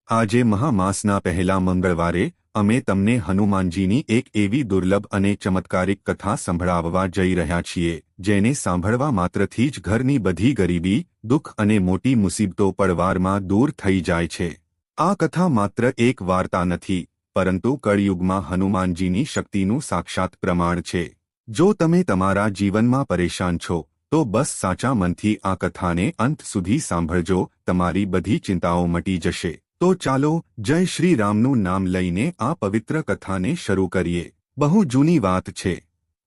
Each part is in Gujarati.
આજે મહામાસના પહેલા મંગળવારે અમે તમને હનુમાનજીની એક એવી દુર્લભ અને ચમત્કારિક કથા સંભળાવવા જઈ રહ્યા છીએ જેને સાંભળવા માત્રથી જ ઘરની બધી ગરીબી, દુઃખ અને મોટી મુસીબતો પળવારમાં દૂર થઈ જાય છે। આ કથા માત્ર એક વાર્તા નથી, પરંતુ કળિયુગમાં હનુમાનજીની શક્તિનું સાક્ષાત પ્રમાણ છે। જો તમે તમારા જીવનમાં પરેશાન છો તો બસ સાચા મનથી આ કથાને અંત સુધી સાંભળજો, તમારી બધી ચિંતાઓ મટી જશે। તો ચાલો જય શ્રી રામનું નામ લઈને આ પવિત્ર કથાને શરૂ કરીએ। બહુ જૂની વાત છે।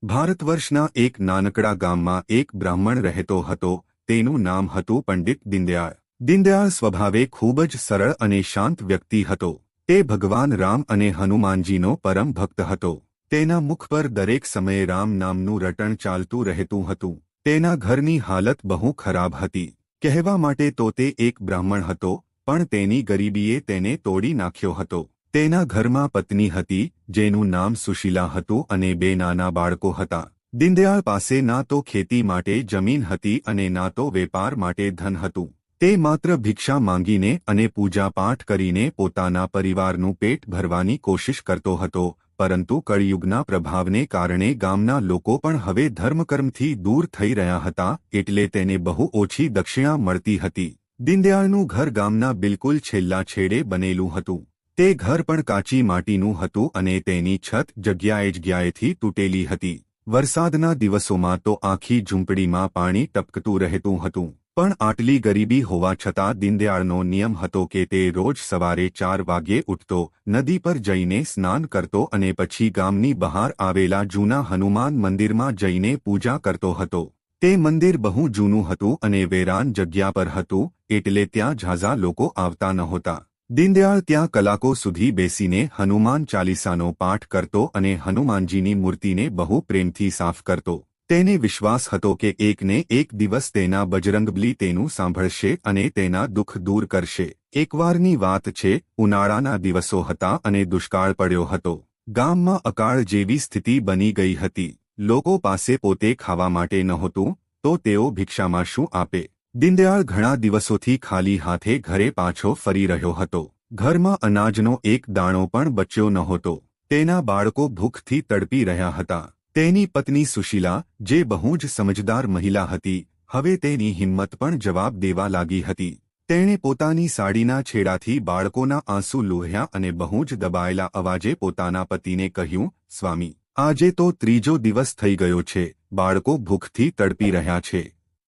ભારતવર્ષના એક નાનકડા ગામમાં એક બ્રાહ્મણ રહેતો હતો। તેનું નામ હતું પંડિત દીનદયાળ। દીનદયાળ સ્વભાવે ખૂબ જ સરળ અને શાંત વ્યક્તિ હતો। તે ભગવાન રામ અને હનુમાનજીનો પરમ ભક્ત હતો। તેના મુખ પર દરેક સમયે રામ નામનું રટણ ચાલતું રહેતું હતું। તેના ઘરની હાલત બહુ ખરાબ હતી। કહેવા માટે તો તે એક બ્રાહ્મણ હતો, પણ તેની ગરીબીએ તેને તોડી નાખ્યો હતો। તેના ઘરમાં પત્ની હતી જેનું નામ સુશીલા હતું અને બે નાના બાળકો હતા। દીનદયાળ પાસે ના તો ખેતી માટે જમીન હતી અને ના તો વેપાર માટે ધન હતું। તે માત્ર ભિક્ષા માંગીને અને પૂજાપાઠ કરીને પોતાના પરિવારનું પેટ ભરવાની કોશિશ કરતો હતો। પરંતુ કળિયુગના પ્રભાવને કારણે ગામના લોકો પણ હવે ધર્મકર્મથી દૂર થઈ રહ્યા હતા, એટલે તેને બહુ ઓછી દક્ષિણા મળતી હતી। દીનદયાળનું ઘર ગામના બિલકુલ છેલ્લા છેડે બનેલું હતું। તે ઘર પણ કાચી માટીનું હતું અને તેની છત જગ્યાએથી તૂટેલી હતી। વરસાદના દિવસોમાં તો આખી ઝૂંપડીમાં પાણી ટપકતું રહેતું હતું। પણ આટલી ગરીબી હોવા છતાં દીનદયાળનો નિયમ હતો કે તે રોજ સવારે 4 વાગ્યે ઉઠતો, નદી પર જઈને સ્નાન કરતો અને પછી ગામની બહાર આવેલા જૂના હનુમાન મંદિરમાં જઈને પૂજા કરતો હતો। તે મંદિર બહુ જૂનું હતું અને વેરાન જગ્યા પર હતું, એટલે ત્યાં ઝાઝા લોકો આવતા નહોતા। દીનદયાળ ત્યાં કલાકો સુધી બેસીને હનુમાન ચાલીસાનો પાઠ કરતો અને હનુમાનજીની મૂર્તિને બહુ પ્રેમથી સાફ કરતો। તેને વિશ્વાસ હતો કે એકને એક દિવસ તેના બજરંગબલી તેનું સાંભળશે અને તેના દુઃખ દૂર કરશે। એકવારની વાત છે, ઉનાળાના દિવસો હતા અને દુષ્કાળ પડ્યો હતો। ગામમાં અકાળ જેવી સ્થિતિ બની ગઈ હતી। લોકો પાસે પોતે ખાવા માટે નહોતું, તો તેઓ ભિક્ષામાં શું આપે? દીનદયાળ ઘણા દિવસોથી ખાલી હાથે ઘરે પાછો ફરી રહ્યો હતો। ઘરમાં અનાજનો એક દાણો પણ બચ્યો નહોતો। તેના બાળકો ભૂખથી તડપી રહ્યા હતા। તેની પત્ની સુશીલા, જે બહુ જ સમજદાર મહિલા હતી, હવે તેની હિંમત પણ જવાબ દેવા લાગી હતી। તેણે પોતાની સાડીના છેડાથી બાળકોના આંસુ લૂહ્યા અને બહુ જ દબાયેલા અવાજે પોતાના પતિને કહ્યું, સ્વામી, આજે તો ત્રીજો દિવસ થઈ ગયો છે, બાળકો ભૂખથી તડપી રહ્યા છે।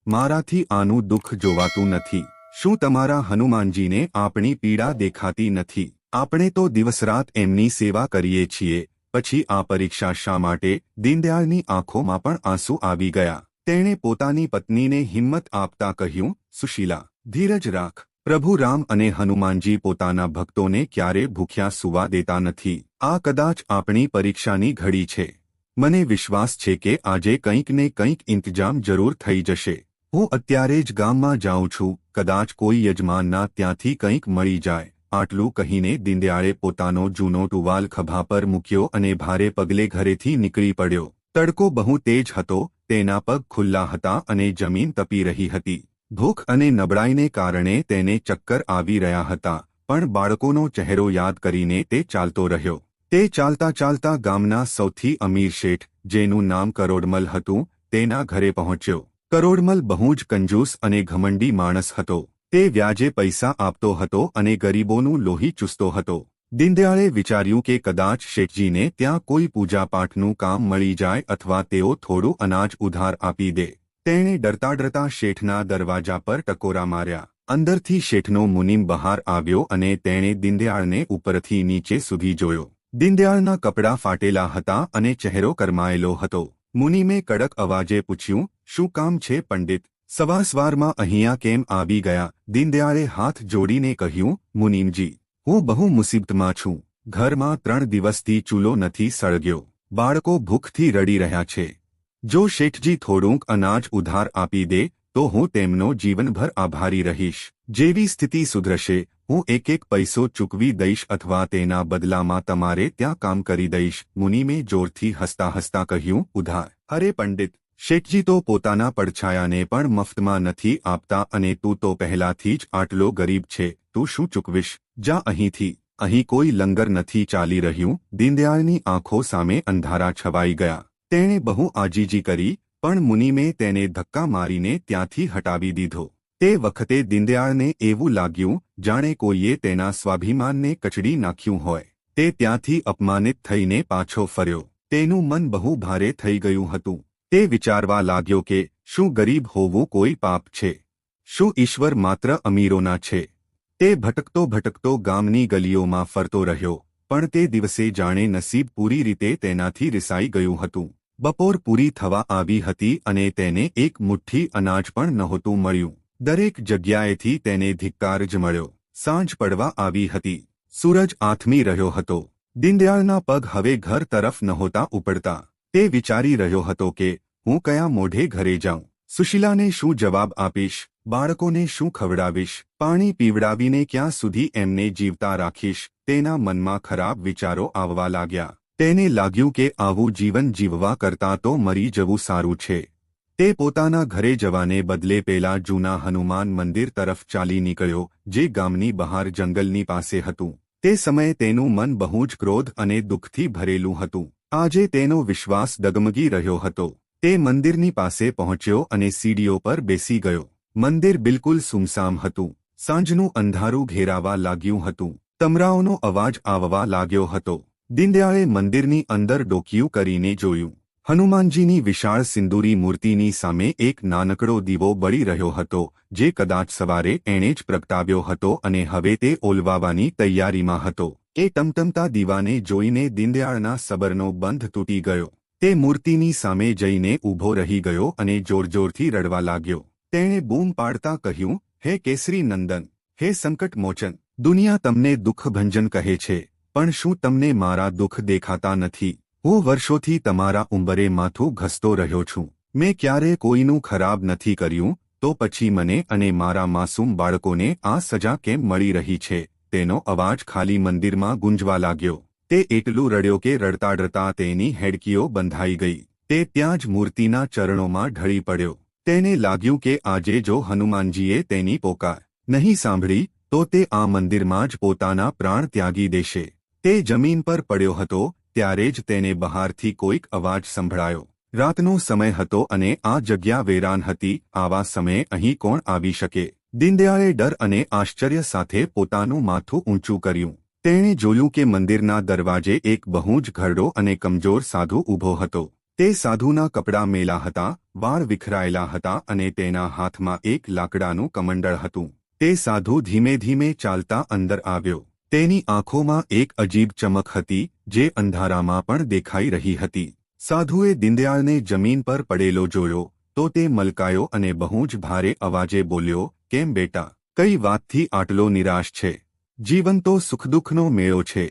મારાથી આનું દુઃખ જોવાતું નથી। શું તમારા હનુમાનજીને આપણી પીડા દેખાતી નથી? આપણે તો દિવસરાત એમની સેવા કરીએ છીએ, પછી આ પરીક્ષા શા માટે? દીનદયાળની આંખોમાં પણ આંસુ આવી ગયા। તેણે પોતાની પત્નીને હિંમત આપતા કહ્યું, સુશીલા, ધીરજ રાખ। પ્રભુ રામ અને હનુમાનજી પોતાના ભક્તોને ક્યારે ભૂખ્યા સૂવા દેતા નથી। આ કદાચ આપણી પરીક્ષાની ઘડી છે। મને વિશ્વાસ છે કે આજે કંઈક ને કંઈક ઇંતજામ જરૂર થઈ જશે। હું અત્યારે જ ગામમાં જાઉં છું, કદાચ કોઈ યજમાનના ત્યાંથી કંઈક મળી જાય। આટલું કહીને દીનદયાળે પોતાનો જૂનો ટુવાલ ખભા પર મૂક્યો અને ભારે પગલે ઘરેથી નીકળી પડ્યો। તડકો બહુ તેજ હતો, તેના પગ ખુલ્લા હતા અને જમીન તપી રહી હતી। ભૂખ અને નબળાઈને કારણે તેને ચક્કર આવી રહ્યા હતા, પણ બાળકોનો ચહેરો યાદ કરીને તે ચાલતો રહ્યો। તે ચાલતા ચાલતા ગામના સૌથી અમીર શેઠ, જેનું નામ કરોડમલ હતું, તેના ઘરે પહોંચ્યો। કરોડમલ બહુ જ કંજૂસ અને ઘમંડી માણસ હતો। તે વ્યાજે પૈસા આપતો હતો અને ગરીબોનું લોહી ચૂસતો હતો। દીનદયાળે વિચાર્યું કે કદાચ શેઠજીને ત્યાં કોઈ પૂજાપાઠનું કામ મળી જાય અથવા તેઓ થોડું અનાજ ઉધાર આપી દે। તેણે ડરતા ડરતા શેઠના દરવાજા પર ટકોરા માર્યા। અંદરથી શેઠનો મુનિમ બહાર આવ્યો અને તેણે દીનદયાળને ઉપરથી નીચે સુધી જોયો। દીનદયાળના કપડાં ફાટેલા હતા અને ચહેરો કરમાયેલો હતો। મુનિમે કડક અવાજે પૂછ્યું, શું કામ છે પંડિત? સવારમાં અહીંયા કેમ આવી ગયા? દીનદયાળે હાથ જોડીને કહ્યું, મુનિમજી, હું બહુ મુસીબતમાં છું। ઘરમાં 3 દિવસથી ચૂલો નથી સળગ્યો। બાળકો ભૂખથી રડી રહ્યા છે। જો શેઠજી થોડુંક અનાજ ઉધાર આપી દે તો હું તેમનો જીવનભર આભારી રહીશ। જેવી સ્થિતિ સુધરશે, હું એક પૈસો ચૂકવી દઈશ અથવા તેના બદલામાં તમારે ત્યાં કામ કરી દઈશ। મુનિમે જોરથી હસતા હસતા કહ્યું, ઉધાર? અરે પંડિત, શેઠજી તો પોતાના પડછાયાને પણ મફતમાં નથી આપતા અને તું તો પહેલાથી જ આટલો ગરીબ છે, તું શું ચૂકવીશ? જા અહીંથી, અહીં કોઈ લંગર નથી ચાલી રહ્યું. દીનદયાળની આંખો સામે અંધારા છવાઈ ગયા. તેણે બહુ આજીજી કરી, પણ મુનિમે તેને ધક્કા મારીને ત્યાંથી હટાવી દીધો. તે વખતે દીનદયાળને એવું લાગ્યું જાણે કોઈએ તેના સ્વાભિમાનને કચડી નાખ્યું હોય. તે ત્યાંથી અપમાનિત થઈને પાછો ફર્યો. તેનું મન બહુ ભારે થઈ ગયું હતું. તે વિચારવા લાગ્યો કે શું ગરીબ હોવું કોઈ પાપ છે? શું ઈશ્વર માત્ર અમીરોના છે? તે ભટકતો ભટકતો ગામની ગલીઓમાં ફરતો રહ્યો, પણ તે દિવસે જાણે નસીબ પૂરી રીતે તેનાથી રિસાઈ ગયું હતું. બપોર પૂરી થવા આવી હતી અને તેને એક મુઠ્ઠી અનાજ પણ નહોતું મળ્યું. દરેક જગ્યાએથી તેને ધિક્કાર જ મળ્યો. સાંજ પડવા આવી હતી. સૂરજ આથમી રહ્યો હતો. દીનદયાળના પગ હવે ઘર તરફ નહોતા ઉપડતા. તે વિચારી રહ્યો હતો કે હું કયા મોઢે ઘરે જાઉં? સુશીલાને શું જવાબ આપીશ? બાળકોને શું ખવડાવીશ? પાણી પીવડાવીને ક્યાં સુધી એમને જીવતા રાખીશ? તેના મનમાં ખરાબ વિચારો આવવા લાગ્યા. તેને લાગ્યું કે આવું જીવન જીવવા કરતાં તો મરી જવું સારું છે. તે પોતાના ઘરે જવાને બદલે પેલા જૂના હનુમાન મંદિર તરફ ચાલી નીકળ્યો, જે ગામની બહાર જંગલની પાસે હતું. તે સમયે તેનું મન બહુ જ ક્રોધ અને દુઃખથી ભરેલું હતું. આજે તેનો વિશ્વાસ ડગમગી રહ્યો હતો. તે મંદિરની પાસે પહોંચ્યો અને સીડીઓ પર બેસી ગયો. મંદિર બિલકુલ સુમસામ હતું. સાંજનું અંધારું ઘેરાવા લાગ્યું હતું. તમરાઓનો અવાજ આવવા લાગ્યો હતો. દીનદયાળે મંદિરની અંદર ડોકિયું કરીને જોયું. હનુમાનજીની વિશાળ સિંદૂરી મૂર્તિની સામે એક નાનકડો દીવો બળી રહ્યો હતો, જે કદાચ સવારે એણે જ પ્રગટાવ્યો હતો અને હવે તે ઓલવાવાની તૈયારીમાં હતો. એ ટમટમતા દીવાને જોઈને દીનદયાળના સબરનો બંધ તૂટી ગયો. તે મૂર્તિની સામે જઈને ઊભો રહી ગયો અને જોરજોરથી રડવા લાગ્યો. તેણે બૂમ પાડતા કહ્યું, હે કેસરી નંદન, હે સંકટ મોચન, દુનિયા તમને દુઃખભંજન કહે છે, પણ શું તમને મારા દુઃખ દેખાતા નથી? હું વર્ષોથી તમારા ઉંબરે માથું ઘસતો રહ્યો છું. મેં ક્યારે કોઈનું ખરાબ નથી કર્યું, તો પછી મને અને મારા માસૂમ બાળકોને આ સજા કેમ મળી રહી છે? તેનો અવાજ ખાલી મંદિરમાં ગુંજવા લાગ્યો. તે એટલું રડ્યો કે રડતા રડતા તેની હેડકીઓ બંધાઈ ગઈ. તે ત્યાં જ મૂર્તિના ચરણોમાં ઢળી પડ્યો. તેને લાગ્યું કે આજે જો હનુમાનજીએ તેની પોકાર નહીં સાંભળી તો તે આ મંદિરમાં જ પોતાના પ્રાણ ત્યાગી દેશે. તે જમીન પર પડ્યો હતો ત્યારે જ તેને બહારથી કોઈક અવાજ સંભળાયો. રાતનો સમય હતો અને આ જગ્યા વેરાન હતી. આવા સમયે અહીં કોણ આવી શકે? દીનદયાળે ડર અને આશ્ચર્ય સાથે પોતાનું માથું ઊંચું કર્યું. તેણે જોયું કે મંદિરના દરવાજે એક બહુ જ ઘરડો અને કમજોર સાધુ ઊભો હતો. તે સાધુના કપડાં મેલા હતા, વાળ વિખરાયેલા હતા અને તેના હાથમાં એક લાકડાનું કમંડળ હતું. તે સાધુ ધીમે ધીમે ચાલતા અંદર આવ્યો. તેની આંખોમાં એક અજીબ ચમક હતી, જે અંધારામાં પણ દેખાઈ રહી હતી. સાધુએ દીનદયાળને જમીન પર પડેલો જોયો તો તે મલકાયો અને બહુ જ ભારે અવાજે બોલ્યો, કેમ બેટા, કઈ વાતથી આટલો નિરાશ છે? જીવન તો સુખદુઃખનો મેળો છે.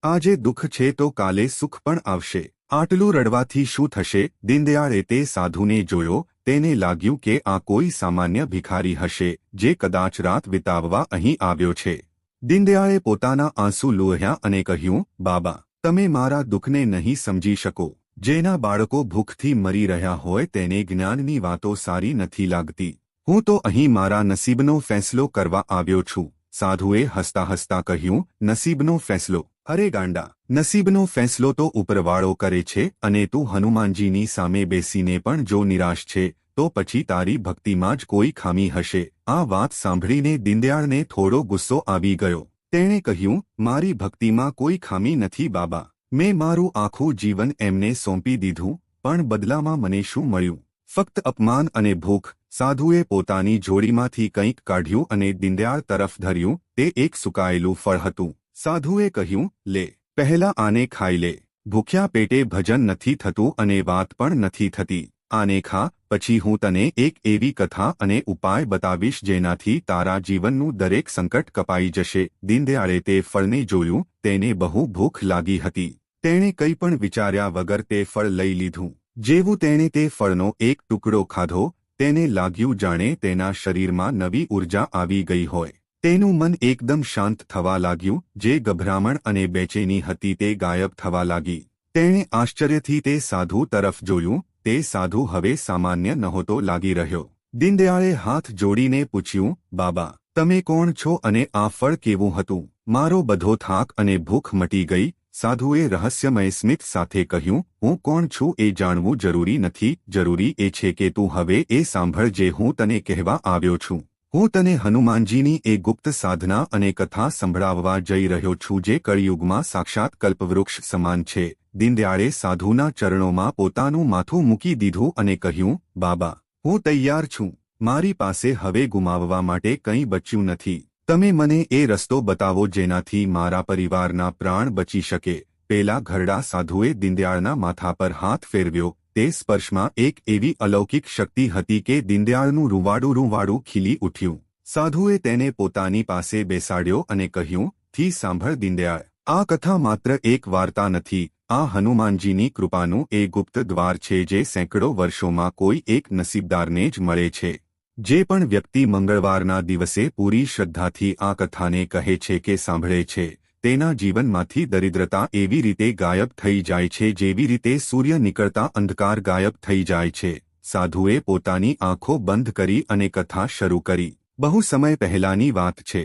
આજે દુઃખ છે તો કાલે સુખ પણ આવશે. આટલું રડવાથી શું થશે? દીનદયાળે તે સાધુને જોયો. તેને લાગ્યું કે આ કોઈ સામાન્ય ભિખારી હશે, જે કદાચ રાત વિતાવવા અહીં આવ્યો છે. દીનદયાળે પોતાના આંસુ લુહ્યા અને કહ્યું, બાબા, તમે મારા દુઃખને નહીં સમજી શકો. જેના બાળકો ભૂખથી મરી રહ્યા હોય તેને જ્ઞાનની વાતો સારી નથી લાગતી. હું તો અહીં મારા નસીબનો ફેંસલો કરવા આવ્યો છું. સાધુએ હસતા હસતા કહ્યું, નસીબનો ફેંસલો? અરે ગાંડા, નસીબનો ફેંસલો તો ઉપરવાળો કરે છે અને તું હનુમાનજીની સામે બેસીને પણ જો નિરાશ છે તો પછી તારી ભક્તિમાં જ કોઈ ખામી હશે. આ વાત સાંભળીને દીનદયાળને થોડો ગુસ્સો આવી ગયો. તેણે કહ્યું, મારી ભક્તિમાં કોઈ ખામી નથી બાબા. મેં મારું આખું જીવન એમને સોંપી દીધું, પણ બદલામાં મને શું મળ્યું? ફક્ત અપમાન અને ભૂખ. સાધુએ પોતાની જોડીમાંથી કંઈક કાઢ્યું અને દીનદયાળ તરફ ધર્યું. તે એક સુકાયેલું ફળ હતું. સાધુએ કહ્યું, લે, પહેલા આને ખાઈ લે. ભૂખ્યા પેટે ભજન નથી થતું અને વાત પણ નથી થતી. આને ખા, પછી હું તને એક એવી કથા અને ઉપાય બતાવીશ જેનાથી તારા જીવનનું દરેક સંકટ કપાઈ જશે. દીનદયાળે તે ફળને જોયું. તેને બહુ ભૂખ લાગી હતી. તેણે કંઈ પણ વિચાર્યા વગર તે ફળ લઈ લીધું. જેવું તેણે તે ફળનો એક ટુકડો ખાધો, તેને લાગ્યું જાણે તેના શરીરમાં નવી ઉર્જા આવી ગઈ હોય. તેનું મન એકદમ શાંત થવા લાગ્યું. જે ગભરામણ અને બેચેની હતી તે ગાયબ થવા લાગી. તેણે આશ્ચર્યથી તે સાધુ તરફ જોયું. તે સાધુ હવે સામાન્ય નહોતો લાગી રહ્યો. દીનદયાળે હાથ જોડીને પૂછ્યું, બાબા, તમે કોણ છો અને આ ફળ કેવું હતું? મારો બધો થાક અને ભૂખ મટી ગઈ. સાધુએ રહસ્યમય સ્મિત સાથે કહ્યું, હું કોણ છું એ જાણવું જરૂરી નથી. જરૂરી એ છે કે તું હવે એ સાંભળ જે હું તને કહેવા આવ્યો છું. હું તને હનુમાનજીની એ ગુપ્ત સાધના અને કથા સંભળાવવા જઈ રહ્યો છું જે કળિયુગમાં સાક્ષાત કલ્પવૃક્ષ સમાન છે. દીનદયાળે સાધુના ચરણોમાં પોતાનું માથું મૂકી દીધું અને કહ્યું, બાબા, હું તૈયાર છું. મારી પાસે હવે ગુમાવવા માટે કંઈ બચ્યું નથી. તમે મને એ રસ્તો બતાવો જેનાથી મારા પરિવારના પ્રાણ બચી શકે. પેલા ઘરડા સાધુએ દીનદયાળના માથા પર હાથ ફેરવ્યો. તે સ્પર્શમાં એક એવી અલૌકિક શક્તિ હતી કે દીનદયાળનું રૂવાડું ખીલી ઉઠ્યું. સાધુએ તેને પોતાની પાસે બેસાડ્યો અને કહ્યું, થી સાંભળ દીનદયાળ, આ કથા માત્ર એક વાર્તા નથી. આ હનુમાનજીની કૃપાનું એ ગુપ્ત દ્વાર છે જે સેંકડો વર્ષોમાં કોઈ એક નસીબદારને જ મળે છે. જે પણ વ્યક્તિ મંગળવારના દિવસે પૂરી શ્રદ્ધાથી આ કથાને કહે છે કે સાંભળે છે, તેના જીવનમાંથી દરિદ્રતા એવી રીતે ગાયબ થઈ જાય છે જેવી રીતે સૂર્ય નીકળતા અંધકાર ગાયબ થઈ જાય છે. સાધુએ પોતાની આંખો બંધ કરી અને કથા શરૂ કરી. બહુ સમય પહેલાની વાત છે.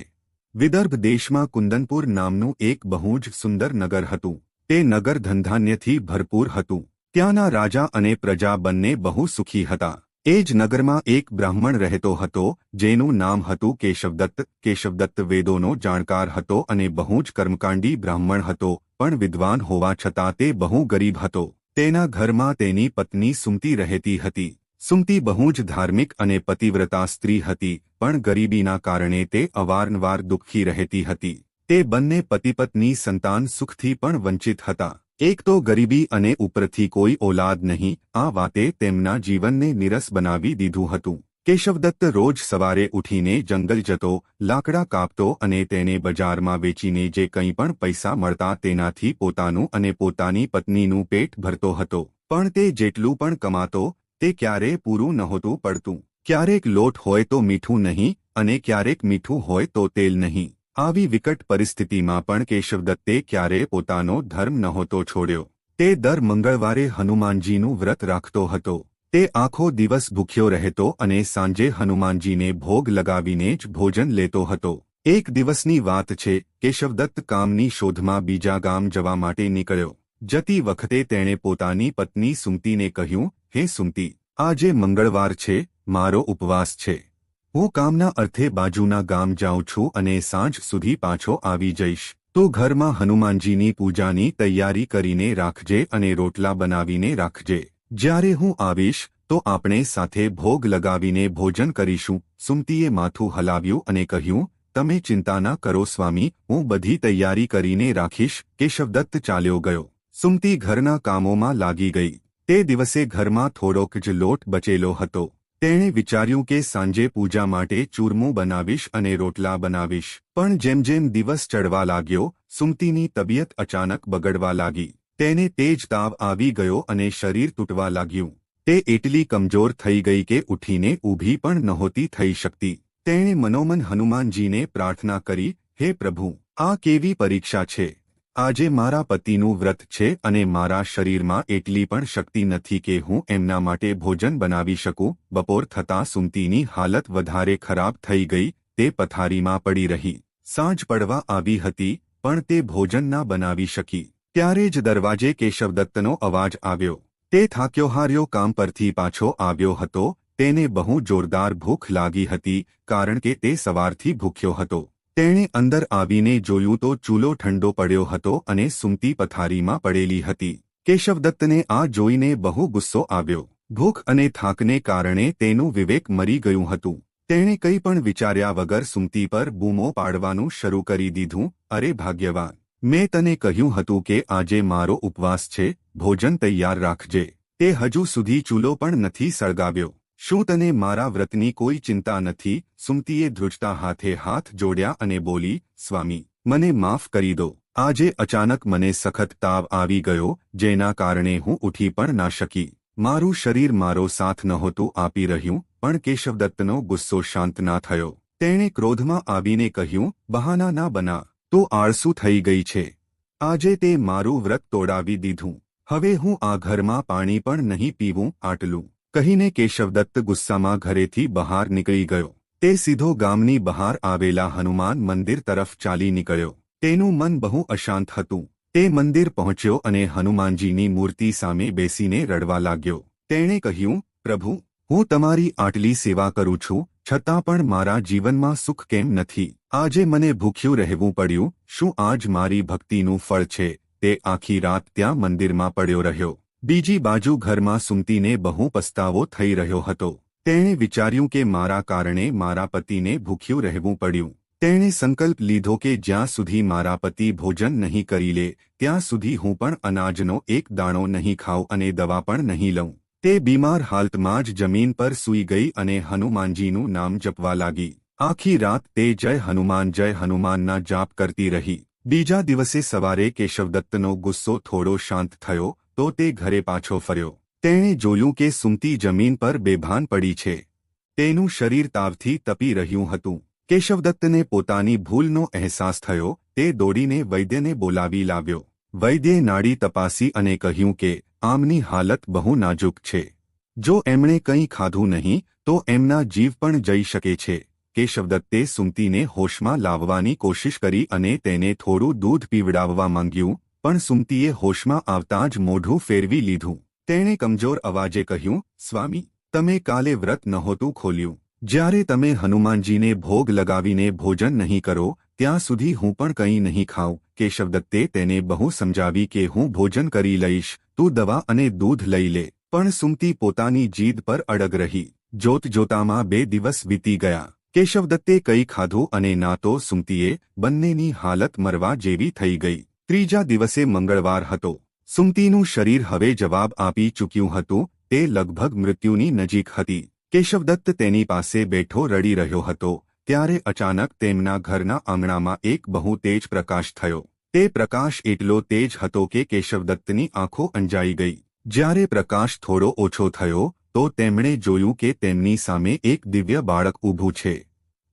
વિદર્ભ દેશમાં કુંદનપુર નામનું એક બહુ જ સુંદર નગર હતું. તે નગર ધનધાન્યથી ભરપૂર હતું. ત્યાંના રાજા અને પ્રજા બંને બહુ સુખી હતા. એ જ નગરમાં એક બ્રાહ્મણ રહેતો હતો જેનું નામ હતું કેશવદત્ત. કેશવદત્ત વેદોનો જાણકાર હતો અને બહુ જ કર્મકાંડી બ્રાહ્મણ હતો, પણ વિદ્વાન હોવા છતાં તે બહુ ગરીબ હતો. તેના ઘરમાં તેની પત્ની સુમતી રહેતી હતી. સુમતી બહુ જ ધાર્મિક અને પતિવ્રતા સ્ત્રી હતી, પણ ગરીબીના કારણે તે અવારનવાર દુઃખી રહેતી હતી. તે બંને પતિપત્ની સંતાન સુખથી પણ વંચિત હતા. એક તો ગરીબી અને ઉપરથી કોઈ ઓલાદ નહીં. આ વાતે તેમના જીવનને નીરસ બનાવી દીધું હતું. કેશવદત્ત રોજ સવારે ઉઠીને જંગલ જતો, લાકડા કાપતો અને તેને બજારમાં વેચીને જે કંઈ પણ પૈસા મળતા તેનાથી પોતાનું અને પોતાની પત્નીનું પેટ ભરતો હતો. પણ તે જેટલું પણ કમાતો તે ક્યારેય પૂરું નહોતું પડતું. ક્યારેક લોટ હોય તો મીઠું નહીં અને ક્યારેક મીઠું હોય તો તેલ નહીં. આવી વિકટ પરિસ્થિતિમાં પણ કેશવદત્તે ક્યારેય પોતાનો ધર્મ નહોતો છોડ્યો. તે દર મંગળવારે હનુમાનજીનું વ્રત રાખતો હતો. તે આખો દિવસ ભૂખ્યો રહેતો અને સાંજે હનુમાનજીને ભોગ લગાવીને જ ભોજન લેતો હતો. એક દિવસની વાત છે. કેશવદત્ત કામની શોધમાં બીજા ગામ જવા માટે નીકળ્યો. જતી વખતે તેણે પોતાની પત્ની સુમતીને કહ્યું, હે સુમતી, આજે મંગળવાર છે, મારો ઉપવાસ છે. હું કામના અર્થે બાજુના ગામ જાઉં છું અને સાંજ સુધી પાછો આવી જઈશ. તો ઘરમાં હનુમાનજીની પૂજાની તૈયારી કરીને રાખજે અને રોટલા બનાવીને રાખજે. જ્યારે હું આવીશ તો આપણે સાથે ભોગ લગાવીને ભોજન કરીશું. સુમતીએ માથું હલાવ્યું અને કહ્યું, તમે ચિંતા ન કરો સ્વામી, હું બધી તૈયારી કરીને રાખીશ. કેશવદત્ત ચાલ્યો ગયો. સુમતી ઘરના કામોમાં લાગી ગઈ. તે દિવસે ઘરમાં થોડોક જ લોટ બચેલો હતો. તેણે વિચાર્યું કે સાંજે પૂજા માટે ચૂરમું બનાવીશ અને રોટલા બનાવીશ. પણ જેમ જેમ દિવસ ચડવા લાગ્યો, સુમતીની તબિયત અચાનક બગડવા લાગી. તેને તેજ તાવ આવી ગયો અને શરીર તૂટવા લાગ્યું. તે એટલી કમજોર થઈ ગઈ કે ઉઠીને ઊભી પણ નહોતી થઈ શકતી. તેણે મનોમન હનુમાનજીને પ્રાર્થના કરી, હે પ્રભુ, આ કેવી પરીક્ષા છે? આજે મારા પતિનું વ્રત છે અને મારા શરીરમાં એટલી પણ શક્તિ નથી કે હું એમના માટે ભોજન બનાવી શકું. બપોર થતાં સુમતીની હાલત વધારે ખરાબ થઈ ગઈ. તે પથારીમાં પડી રહી. સાંજ પડવા આવી હતી પણ તે ભોજન ના બનાવી શકી. ત્યારે જ દરવાજે કેશવદત્તનો અવાજ આવ્યો. તે થાક્યો હાર્યો કામ પરથી પાછો આવ્યો હતો. તેને બહુ જોરદાર ભૂખ લાગી હતી કારણ કે તે સવારથી ભૂખ્યો હતો. તેણે અંદર આવીને જોયું તો ચૂલો ઠંડો પડ્યો હતો અને સુમતી પથારીમાં પડેલી હતી. કેશવદત્તને આ જોઈને બહુ ગુસ્સો આવ્યો. ભૂખ અને થાકને કારણે તેનું વિવેક મરી ગયું હતું. તેણે કંઈ પણ વિચાર્યા વગર સુમતી પર બૂમો પાડવાનું શરૂ કરી દીધું. અરે ભાગ્યવાન, મેં તને કહ્યું હતું કે આજે મારો ઉપવાસ છે, ભોજન તૈયાર રાખજે. તે હજુ સુધી ચૂલો પણ નથી સળગાવ્યો. શું તને મારા વ્રતની કોઈ ચિંતા નથી? સુમતીએ ધ્રુજતા હાથે હાથ જોડ્યા અને બોલી, સ્વામી, મને માફ કરી દો. આજે અચાનક મને સખત તાવ આવી ગયો જેના કારણે હું ઉઠી પણ ના શકી. મારું શરીર મારો સાથ નહોતું આપી રહ્યું. પણ કેશવદત્તનો ગુસ્સો શાંત ના થયો. તેણે ક્રોધમાં આવીને કહ્યું, બહાના ના બના. તું આળસુ થઈ ગઈ છે. આજે તે મારું વ્રત તોડાવી દીધું. હવે હું આ ઘરમાં પાણી પણ નહીં પીવું. આટલું કહીને કેશવદત્ત ગુસ્સામાં ઘરેથી બહાર નીકળી ગયો. તે સીધો ગામની બહાર આવેલા હનુમાન મંદિર તરફ ચાલી નીકળ્યો. તેનું મન બહુ અશાંત હતું. તે મંદિર પહોંચ્યો અને હનુમાનજીની મૂર્તિ સામે બેસીને રડવા લાગ્યો. તેણે કહ્યું, પ્રભુ, હું તમારી આટલી સેવા કરું છું, છતાં પણ મારા જીવનમાં સુખ કેમ નથી? આજે મને ભૂખ્યું રહેવું પડ્યું. શું આજ મારી ભક્તિનું ફળ છે? તે આખી રાત ત્યાં મંદિરમાં પડ્યો રહ્યો. બીજી બાજુ ઘરમાં સુમતીને બહુ પસ્તાવો થઈ રહ્યો હતો. તેણે વિચાર્યું કે મારા કારણે મારા પતિને ભૂખ્યું રહેવું પડ્યું. તેણે સંકલ્પ લીધો કે જ્યાં સુધી મારા પતિ ભોજન નહીં કરી લે ત્યાં સુધી હું પણ અનાજનો એક દાણો નહીં ખાઉં અને દવા પણ નહીં લઉં. તે બીમાર હાલતમાં જ જમીન પર સૂઈ ગઈ અને હનુમાનજીનું નામ જપવા લાગી. આખી રાત તે જય હનુમાનના જાપ કરતી રહી. બીજા દિવસે સવારે કેશવદત્તનો ગુસ્સો થોડો શાંત થયો તો તે ઘરે પાછો ફર્યો. તેણે જોયું કે સુમતી જમીન પર બેભાન પડી છે. તેનું શરીર તાવથી તપી રહ્યું હતું. કેશવદત્તને પોતાની ભૂલનો અહેસાસ થયો. તે દોડીને વૈદ્યને બોલાવી લાવ્યો. વૈદ્યે નાડી તપાસી અને કહ્યું કે આમની હાલત બહુ નાજુક છે. જો એમણે કંઈ ખાધું નહીં તો એમના જીવ પણ જઈ શકે છે. કેશવદત્તે સુમતીને હોશમાં લાવવાની કોશિશ કરી અને તેને થોડું દૂધ પીવડાવવા માંગ્યું, પણ સુમતીએ હોશમાં આવતાં જ મોઢું ફેરવી લીધું. તેણે કમજોર અવાજે કહ્યું, સ્વામી, તમે કાલે વ્રત નહોતું ખોલ્યું. જ્યારે તમે હનુમાનજીને ભોગ લગાવીને ભોજન નહીં કરો ત્યાં સુધી હું પણ કંઈ નહીં ખાઉં. કેશવદત્તે તેને બહુ સમજાવી કે હું ભોજન કરી લઈશ, તું દવા અને દૂધ લઈ લે. પણ સુમતી પોતાની જીદ પર અડગ રહી. જોતજોતામાં 2 દિવસ વીતી ગયા. કેશવદત્તે કંઈ ખાધું અને ના તો સુમતીએ. બંનેની હાલત મરવા જેવી થઈ ગઈ. ત્રીજા દિવસે મંગળવાર હતો. સુમતીનું શરીર હવે જવાબ આપી ચૂક્યું હતું. તે લગભગ મૃત્યુની નજીક હતી. કેશવદત્ત તેની પાસે બેઠો રડી રહ્યો હતો ત્યારે અચાનક તેમના ઘરના આંગણામાં એક બહુ તેજ પ્રકાશ થયો. તે પ્રકાશ એટલો તેજ હતો કે કેશવદત્તની આંખો અંજાઈ ગઈ. જ્યારે પ્રકાશ થોડો ઓછો થયો તો તેમણે જોયું કે તેમની સામે એક દિવ્ય બાળક ઊભું છે.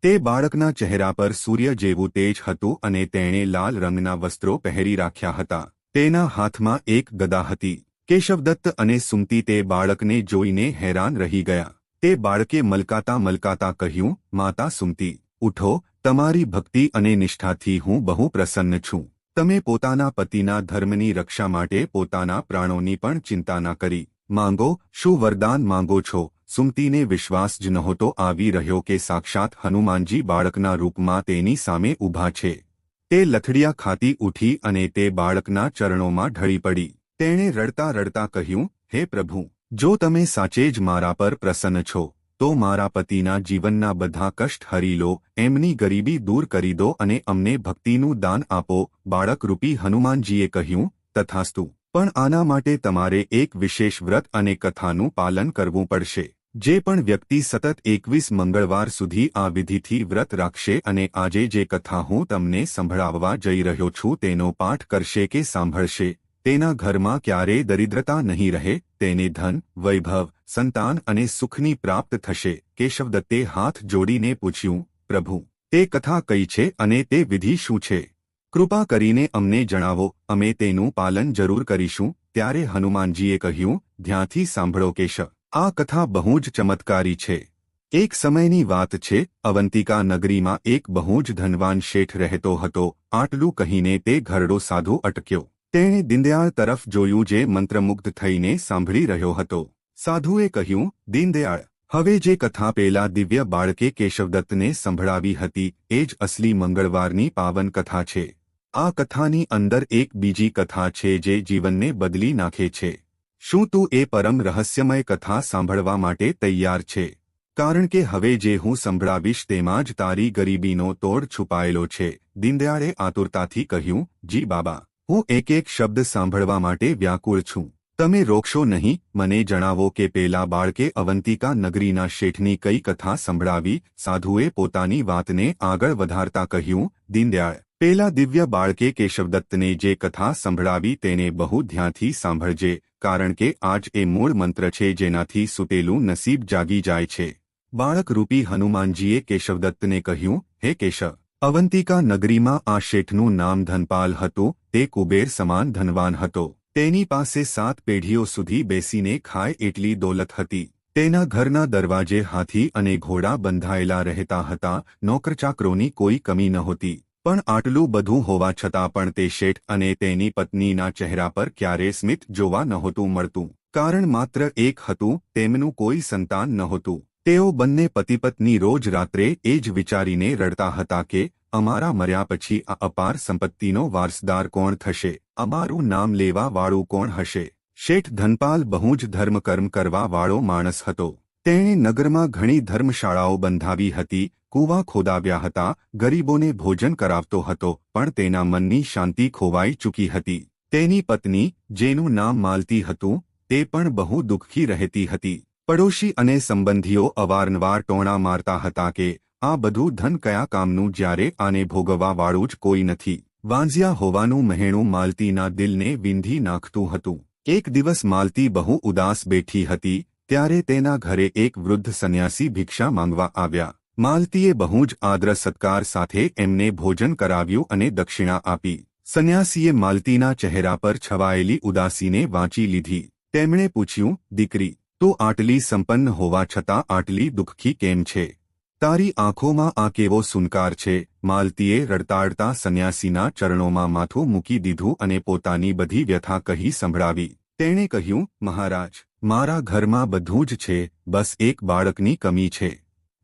તે બાળકના ચહેરા પર સૂર્ય જેવું તેજ હતું અને તેણે લાલ રંગના વસ્ત્રો પહેરી રાખ્યા હતા. તેના હાથમાં એક ગદા હતી. કેશવદત્ત અને સુમતી તે બાળકને જોઈને હેરાન રહી ગયા. તે બાળકે મલકાતા કહ્યું, માતા સુમતી, ઉઠો, તમારી ભક્તિ અને નિષ્ઠાથી હું બહુ પ્રસન્ન છું. તમે પોતાના પતિના ધર્મની રક્ષા માટે પોતાના પ્રાણોની પણ ચિંતા ના કરી. માંગો, શું વરદાન માંગો છો? સુમતીને વિશ્વાસ જ નહોતો આવી રહ્યો કે સાક્ષાત હનુમાનજી બાળકના રૂપમાં તેની સામે ઊભા છે. તે લથડિયા ખાતી ઉઠી અને તે બાળકના ચરણોમાં ઢળી પડી. તેણે રડતા રડતા કહ્યું, હે પ્રભુ, જો તમે સાચે જ મારા પર પ્રસન્ન છો તો મારા પતિના જીવનના બધા કષ્ટ હરી લો, એમની ગરીબી દૂર કરી દો અને અમને ભક્તિનું દાન આપો. બાળકરૂપી હનુમાનજીએ કહ્યું, તથાસ્તુ. પણ આના માટે તમારે એક વિશેષ વ્રત અને કથાનું પાલન કરવું પડશે. જે પણ વ્યક્તિ સતત 21 મંગળવાર સુધી આ વિધિથી વ્રત રાખશે અને આજે જે કથા હું તમને સંભળાવવા જઈ રહ્યો છું તેનો પાઠ કરશે કે સાંભળશે, તેના ઘરમાં ક્યારેય દરિદ્રતા નહીં રહે. તેને ધન, વૈભવ, સંતાન અને સુખની પ્રાપ્ત થશે. કેશવદત્તે હાથ જોડીને પૂછ્યું, પ્રભુ, તે કથા કઈ છે અને તે વિધિ શું છે? કૃપા કરીને અમને જણાવો, અમે તેનું પાલન જરૂર કરીશું. ત્યારે હનુમાનજીએ કહ્યું, ધ્યાનથી સાંભળો કેશવ, આ કથા બહુ જ ચમત્કારી છે. એક સમયની વાત છે. અવંતિકા નગરીમાં એક બહુ જ ધનવાન શેઠ રહેતો હતો. આટલું કહીને તે ઘરડો સાધુ અટક્યો. તેણે દીનદયાળ તરફ જોયું જે મંત્રમુગ્ધ થઈને સાંભળી રહ્યો હતો. સાધુએ કહ્યું, દીનદયાળ, હવે જે કથા પેલા દિવ્ય બાળકે કેશવદત્તને સંભળાવી હતી એ જ અસલી મંગળવારની પાવન કથા છે. આ કથાની અંદર એક બીજી કથા છે જે જીવનને બદલી નાખે છે. શું તું એ પરમ રહસ્યમય કથા સાંભળવા માટે તૈયાર છે? કારણ કે હવે જે હું સંભળાવીશ તેમાં જ તારી ગરીબીનો તોડ છુપાયેલો છે. દીનદયાળે આતુરતાથી કહ્યું, જી બાબા, હું એક એક શબ્દ સાંભળવા માટે વ્યાકુળ છું. તમે રોકશો નહીં. મને જણાવો કે પેલા બાળકે અવંતિકા નગરીના શેઠની કઈ કથા સંભળાવી? સાધુએ પોતાની વાતને આગળ વધારતા કહ્યું, દીનદયાળ, પેલા દિવ્ય બાળકે કેશવદત્તને જે કથા સંભળાવી તેને બહુ ધ્યાનથી સાંભળજે, કારણ કે આજ એ મૂળ મંત્ર છે જેનાથી સૂતેલું નસીબ જાગી જાય છે. બાળકરૂપી હનુમાનજીએ કેશવદત્તને કહ્યું, હે કેશવ, અવંતિકા નગરીમાં આ શેઠનું નામ ધનપાલ હતું. તે કુબેર સમાન ધનવાન હતો. તેની પાસે 7 પેઢીઓ સુધી બેસીને ખાય એટલી દોલત હતી. તેના ઘરના દરવાજે હાથી અને ઘોડા બંધાયેલા રહેતા હતા. નોકરચાકરોની કોઈ કમી નહોતી. પણ આટલું બધું હોવા છતાં પણ તે શેઠ અને તેની પત્નીના ચહેરા પર ક્યારે સ્મિત જોવા નહોતું મળતું. કારણ માત્ર એક હતું, તેમનું કોઈ સંતાન નહોતું. તેઓ બંને પતિપત્ની રોજ રાત્રે એ જ વિચારીને રડતા હતા કે અમારા મર્યા પછી આ અપાર સંપત્તિનો વારસદાર કોણ થશે, અમારું નામ લેવા વાળું કોણ હશે. શેઠ ધનપાલ બહુ જ ધર્મકર્મ કરવા વાળો માણસ હતો. તેણે નગરમાં ઘણી ધર્મશાળાઓ બંધાવી હતી, કૂવા ખોદાવ્યા હતા, ગરીબોને ભોજન કરાવતો હતો, પણ તેના મનની શાંતિ ખોવાઈ ચૂકી હતી. તેની પત્ની, જેનું નામ માલતી હતું, તે પણ બહુ દુઃખી રહેતી હતી. પડોશી અને સંબંધીઓ અવારનવાર ટોણા મારતા હતા કે આ બધું ધન કયા કામનું જ્યારે આને ભોગવવા વાળું જ કોઈ નથી. વાંઝિયા હોવાનું મહેણું માલતીના દિલને વિંધી નાખતું હતું. એક દિવસ માલતી બહુ ઉદાસ બેઠી હતી ત્યારે તેના ઘરે એક વૃદ્ધ સંન્યાસી ભિક્ષા માંગવા આવ્યા. માલતીએ બહુ જ આદર સત્કાર સાથે એમને ભોજન કરાવ્યું અને દક્ષિણા આપી. સંન્યાસીએ માલતીના ચહેરા પર છવાયેલી ઉદાસીને વાંચી લીધી. તેમણે પૂછ્યું, દીકરી, તું આટલી સંપન્ન હોવા છતાં આટલી દુઃખી કેમ છે? તારી આંખોમાં આ કેવો સુનકાર છે? માલતીએ રડતાડતા સંન્યાસીના ચરણોમાં માથું મૂકી દીધું અને પોતાની બધી વ્યથા કહી સંભળાવી. તેણે કહ્યું, મહારાજ, મારા ઘરમાં બધું જ છે, બસ એક બાળકની કમી છે.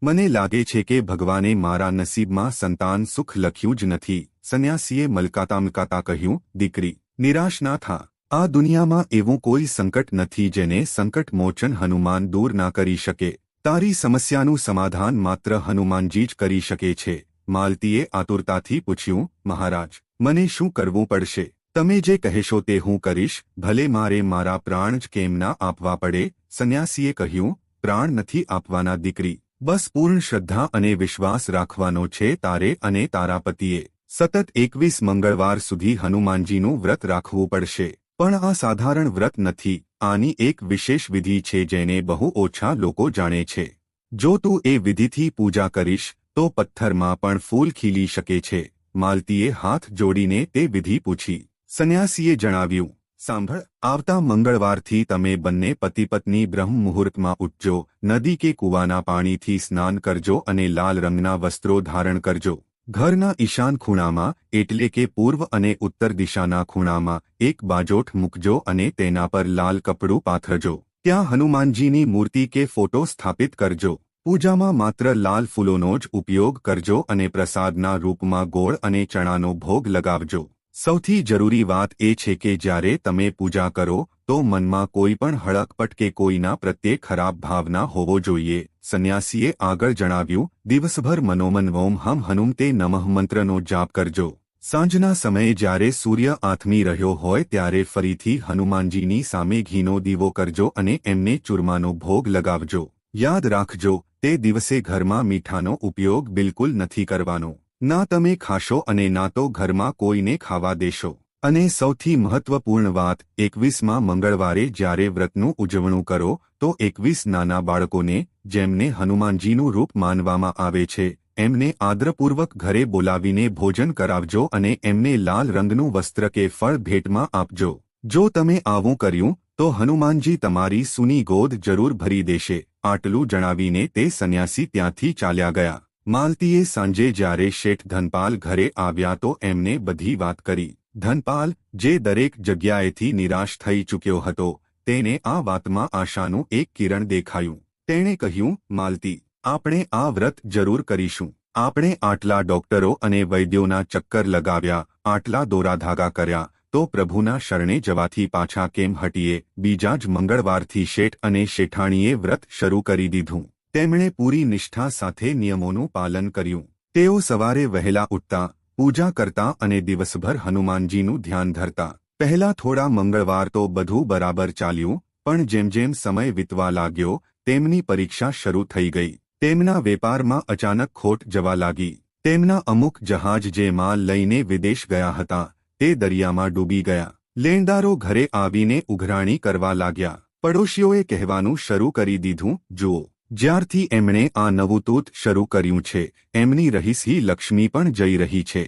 મને લાગે છે કે ભગવાને મારા નસીબમાં સંતાન સુખ લખ્યું જ નથી. સંન્યાસીએ મલકાતા કહ્યું, દીકરી, નિરાશ ના થા. આ દુનિયામાં એવું કોઈ સંકટ નથી જેને સંકટ મોચન હનુમાન દૂર ના કરી શકે. તારી સમસ્યાનું સમાધાન માત્ર હનુમાનજી જ કરી શકે છે. માલતીએ આતુરતાથી પૂછ્યું, મહારાજ, મને શું કરવું પડશે? તમે જે કહેશો તે હું કરીશ, ભલે મારે મારા પ્રાણ જ કેમ ના આપવા પડે. સંન્યાસીએ કહ્યું, પ્રાણ નથી આપવાના દીકરી, બસ પૂર્ણ શ્રદ્ધા અને વિશ્વાસ રાખવાનો છે તારે અને તારા પતિએ. સતત 21 મંગળવાર સુધી હનુમાનજીનું વ્રત રાખવું પડશે. પણ આ સાધારણ વ્રત નથી, આની એક વિશેષ વિધિ છે જેને બહુ ઓછા લોકો જાણે છે. જો તું એ વિધિથી પૂજા કરીશ તો પથ્થરમાં પણ ફૂલ ખીલી શકે છે. માલતીએ હાથ જોડીને તે વિધિ પૂછી. સંન્યાસીએ જણાવ્યું, સાંભળ, આવતા મંગળવારથી તમે બંને પતિ પત્ની બ્રહ્મ મુહૂર્તમાં ઉઠજો, નદી કે કૂવાના પાણીથી સ્નાન કરજો અને લાલ રંગના વસ્ત્રો ધારણ કરજો. ઘરના ઈશાન ખૂણામાં એટલે કે પૂર્વ અને ઉત્તર દિશાના ખૂણામાં એક બાજોઠ મૂકજો અને તેના પર લાલ કપડું પાથરજો. ત્યાં હનુમાનજીની મૂર્તિ કે ફોટો સ્થાપિત કરજો. પૂજામાં માત્ર લાલ ફૂલોનો જ ઉપયોગ કરજો અને પ્રસાદના રૂપમાં ગોળ અને ચણાનો ભોગ લગાવજો. સૌથી જરૂરી વાત એ છે કે જ્યારે તમે પૂજા કરો તો મનમાં કોઈ પણ હળકપટ કે કોઈના પ્રત્યે ખરાબ ભાવના હોવો જોઈએ. સંન્યાસીએ આગળ જણાવ્યું, દિવસભર મનોમન ઓમ હમ હનુમતે નમઃ મંત્રનો જાપ કરજો. સાંજના સમયે જ્યારે સૂર્ય આથમી રહ્યો હોય ત્યારે ફરીથી હનુમાનજીની સામે ઘીનો દીવો કરજો અને એમને ચૂરમાનો ભોગ લગાવજો. યાદ રાખજો, તે દિવસે ઘરમાં મીઠાનો ઉપયોગ બિલકુલ નથી કરવાનો. ના તમે ખાશો અને ના તો ઘરમાં કોઈને ખાવા દેશો. અને સૌથી મહત્વપૂર્ણ વાત, 21મા મંગળવારે જ્યારે વ્રતનું ઉજવણું કરો તો 21 નાના બાળકોને, જેમને હનુમાનજીનું રૂપ માનવામાં આવે છે, એમને આદરપૂર્વક ઘરે બોલાવીને ભોજન કરાવજો અને એમને લાલ રંગનું વસ્ત્ર કે ફળ ભેટમાં આપજો. જો તમે આવું કર્યું તો હનુમાનજી તમારી સૂની ગોદ જરૂર ભરી દેશે. આટલું જણાવીને તે સંન્યાસી ત્યાંથી ચાલ્યા ગયા. માલતીએ સાંજે જ્યારે શેઠ ધનપાલ ઘરે આવ્યા તો એમને બધી વાત કરી. ધનપાલ, જે દરેક જગ્યાએથી નિરાશ થઈ ચૂક્યો હતો, તેને આ વાતમાં આશાનું એક કિરણ દેખાયું. તેણે કહ્યું, માલતી, આપણે આ વ્રત જરૂર કરીશું. આપણે આટલા ડોક્ટરો અને વૈદ્યોના ચક્કર લગાવ્યા, આટલા દોરાધાગા કર્યા, તો પ્રભુના શરણે જવાથી પાછા કેમ હટીએ? બીજા જ મંગળવારથી શેઠ અને શેઠાણીએ વ્રત શરૂ કરી દીધું. તેમણે પૂરી નિષ્ઠા સાથે નિયમોનું પાલન કર્યું. તેઓ સવારે વહેલા ઉઠતા, પૂજા કરતા અને દિવસભર હનુમાનજીનું ધ્યાન ધરતા. પહેલા થોડા મંગળવાર તો બધું બરાબર ચાલ્યું, પણ જેમ જેમ સમય વીતવા લાગ્યો તેમની પરીક્ષા શરૂ થઈ ગઈ. તેમના વેપારમાં અચાનક ખોટ જવા લાગી. તેમના અમુક જહાજ જે માલ લઈને વિદેશ ગયા હતા તે દરિયામાં ડૂબી ગયા. લેણદારો ઘરે આવીને ઉઘરાણી કરવા લાગ્યા. પડોશીઓએ કહેવાનું શરૂ કરી દીધું, જુઓ, જ્યારથી એમણે આ નવું તૂત શરૂ કર્યું છે એમની રહીસી લક્ષ્મી પણ જઈ રહી છે.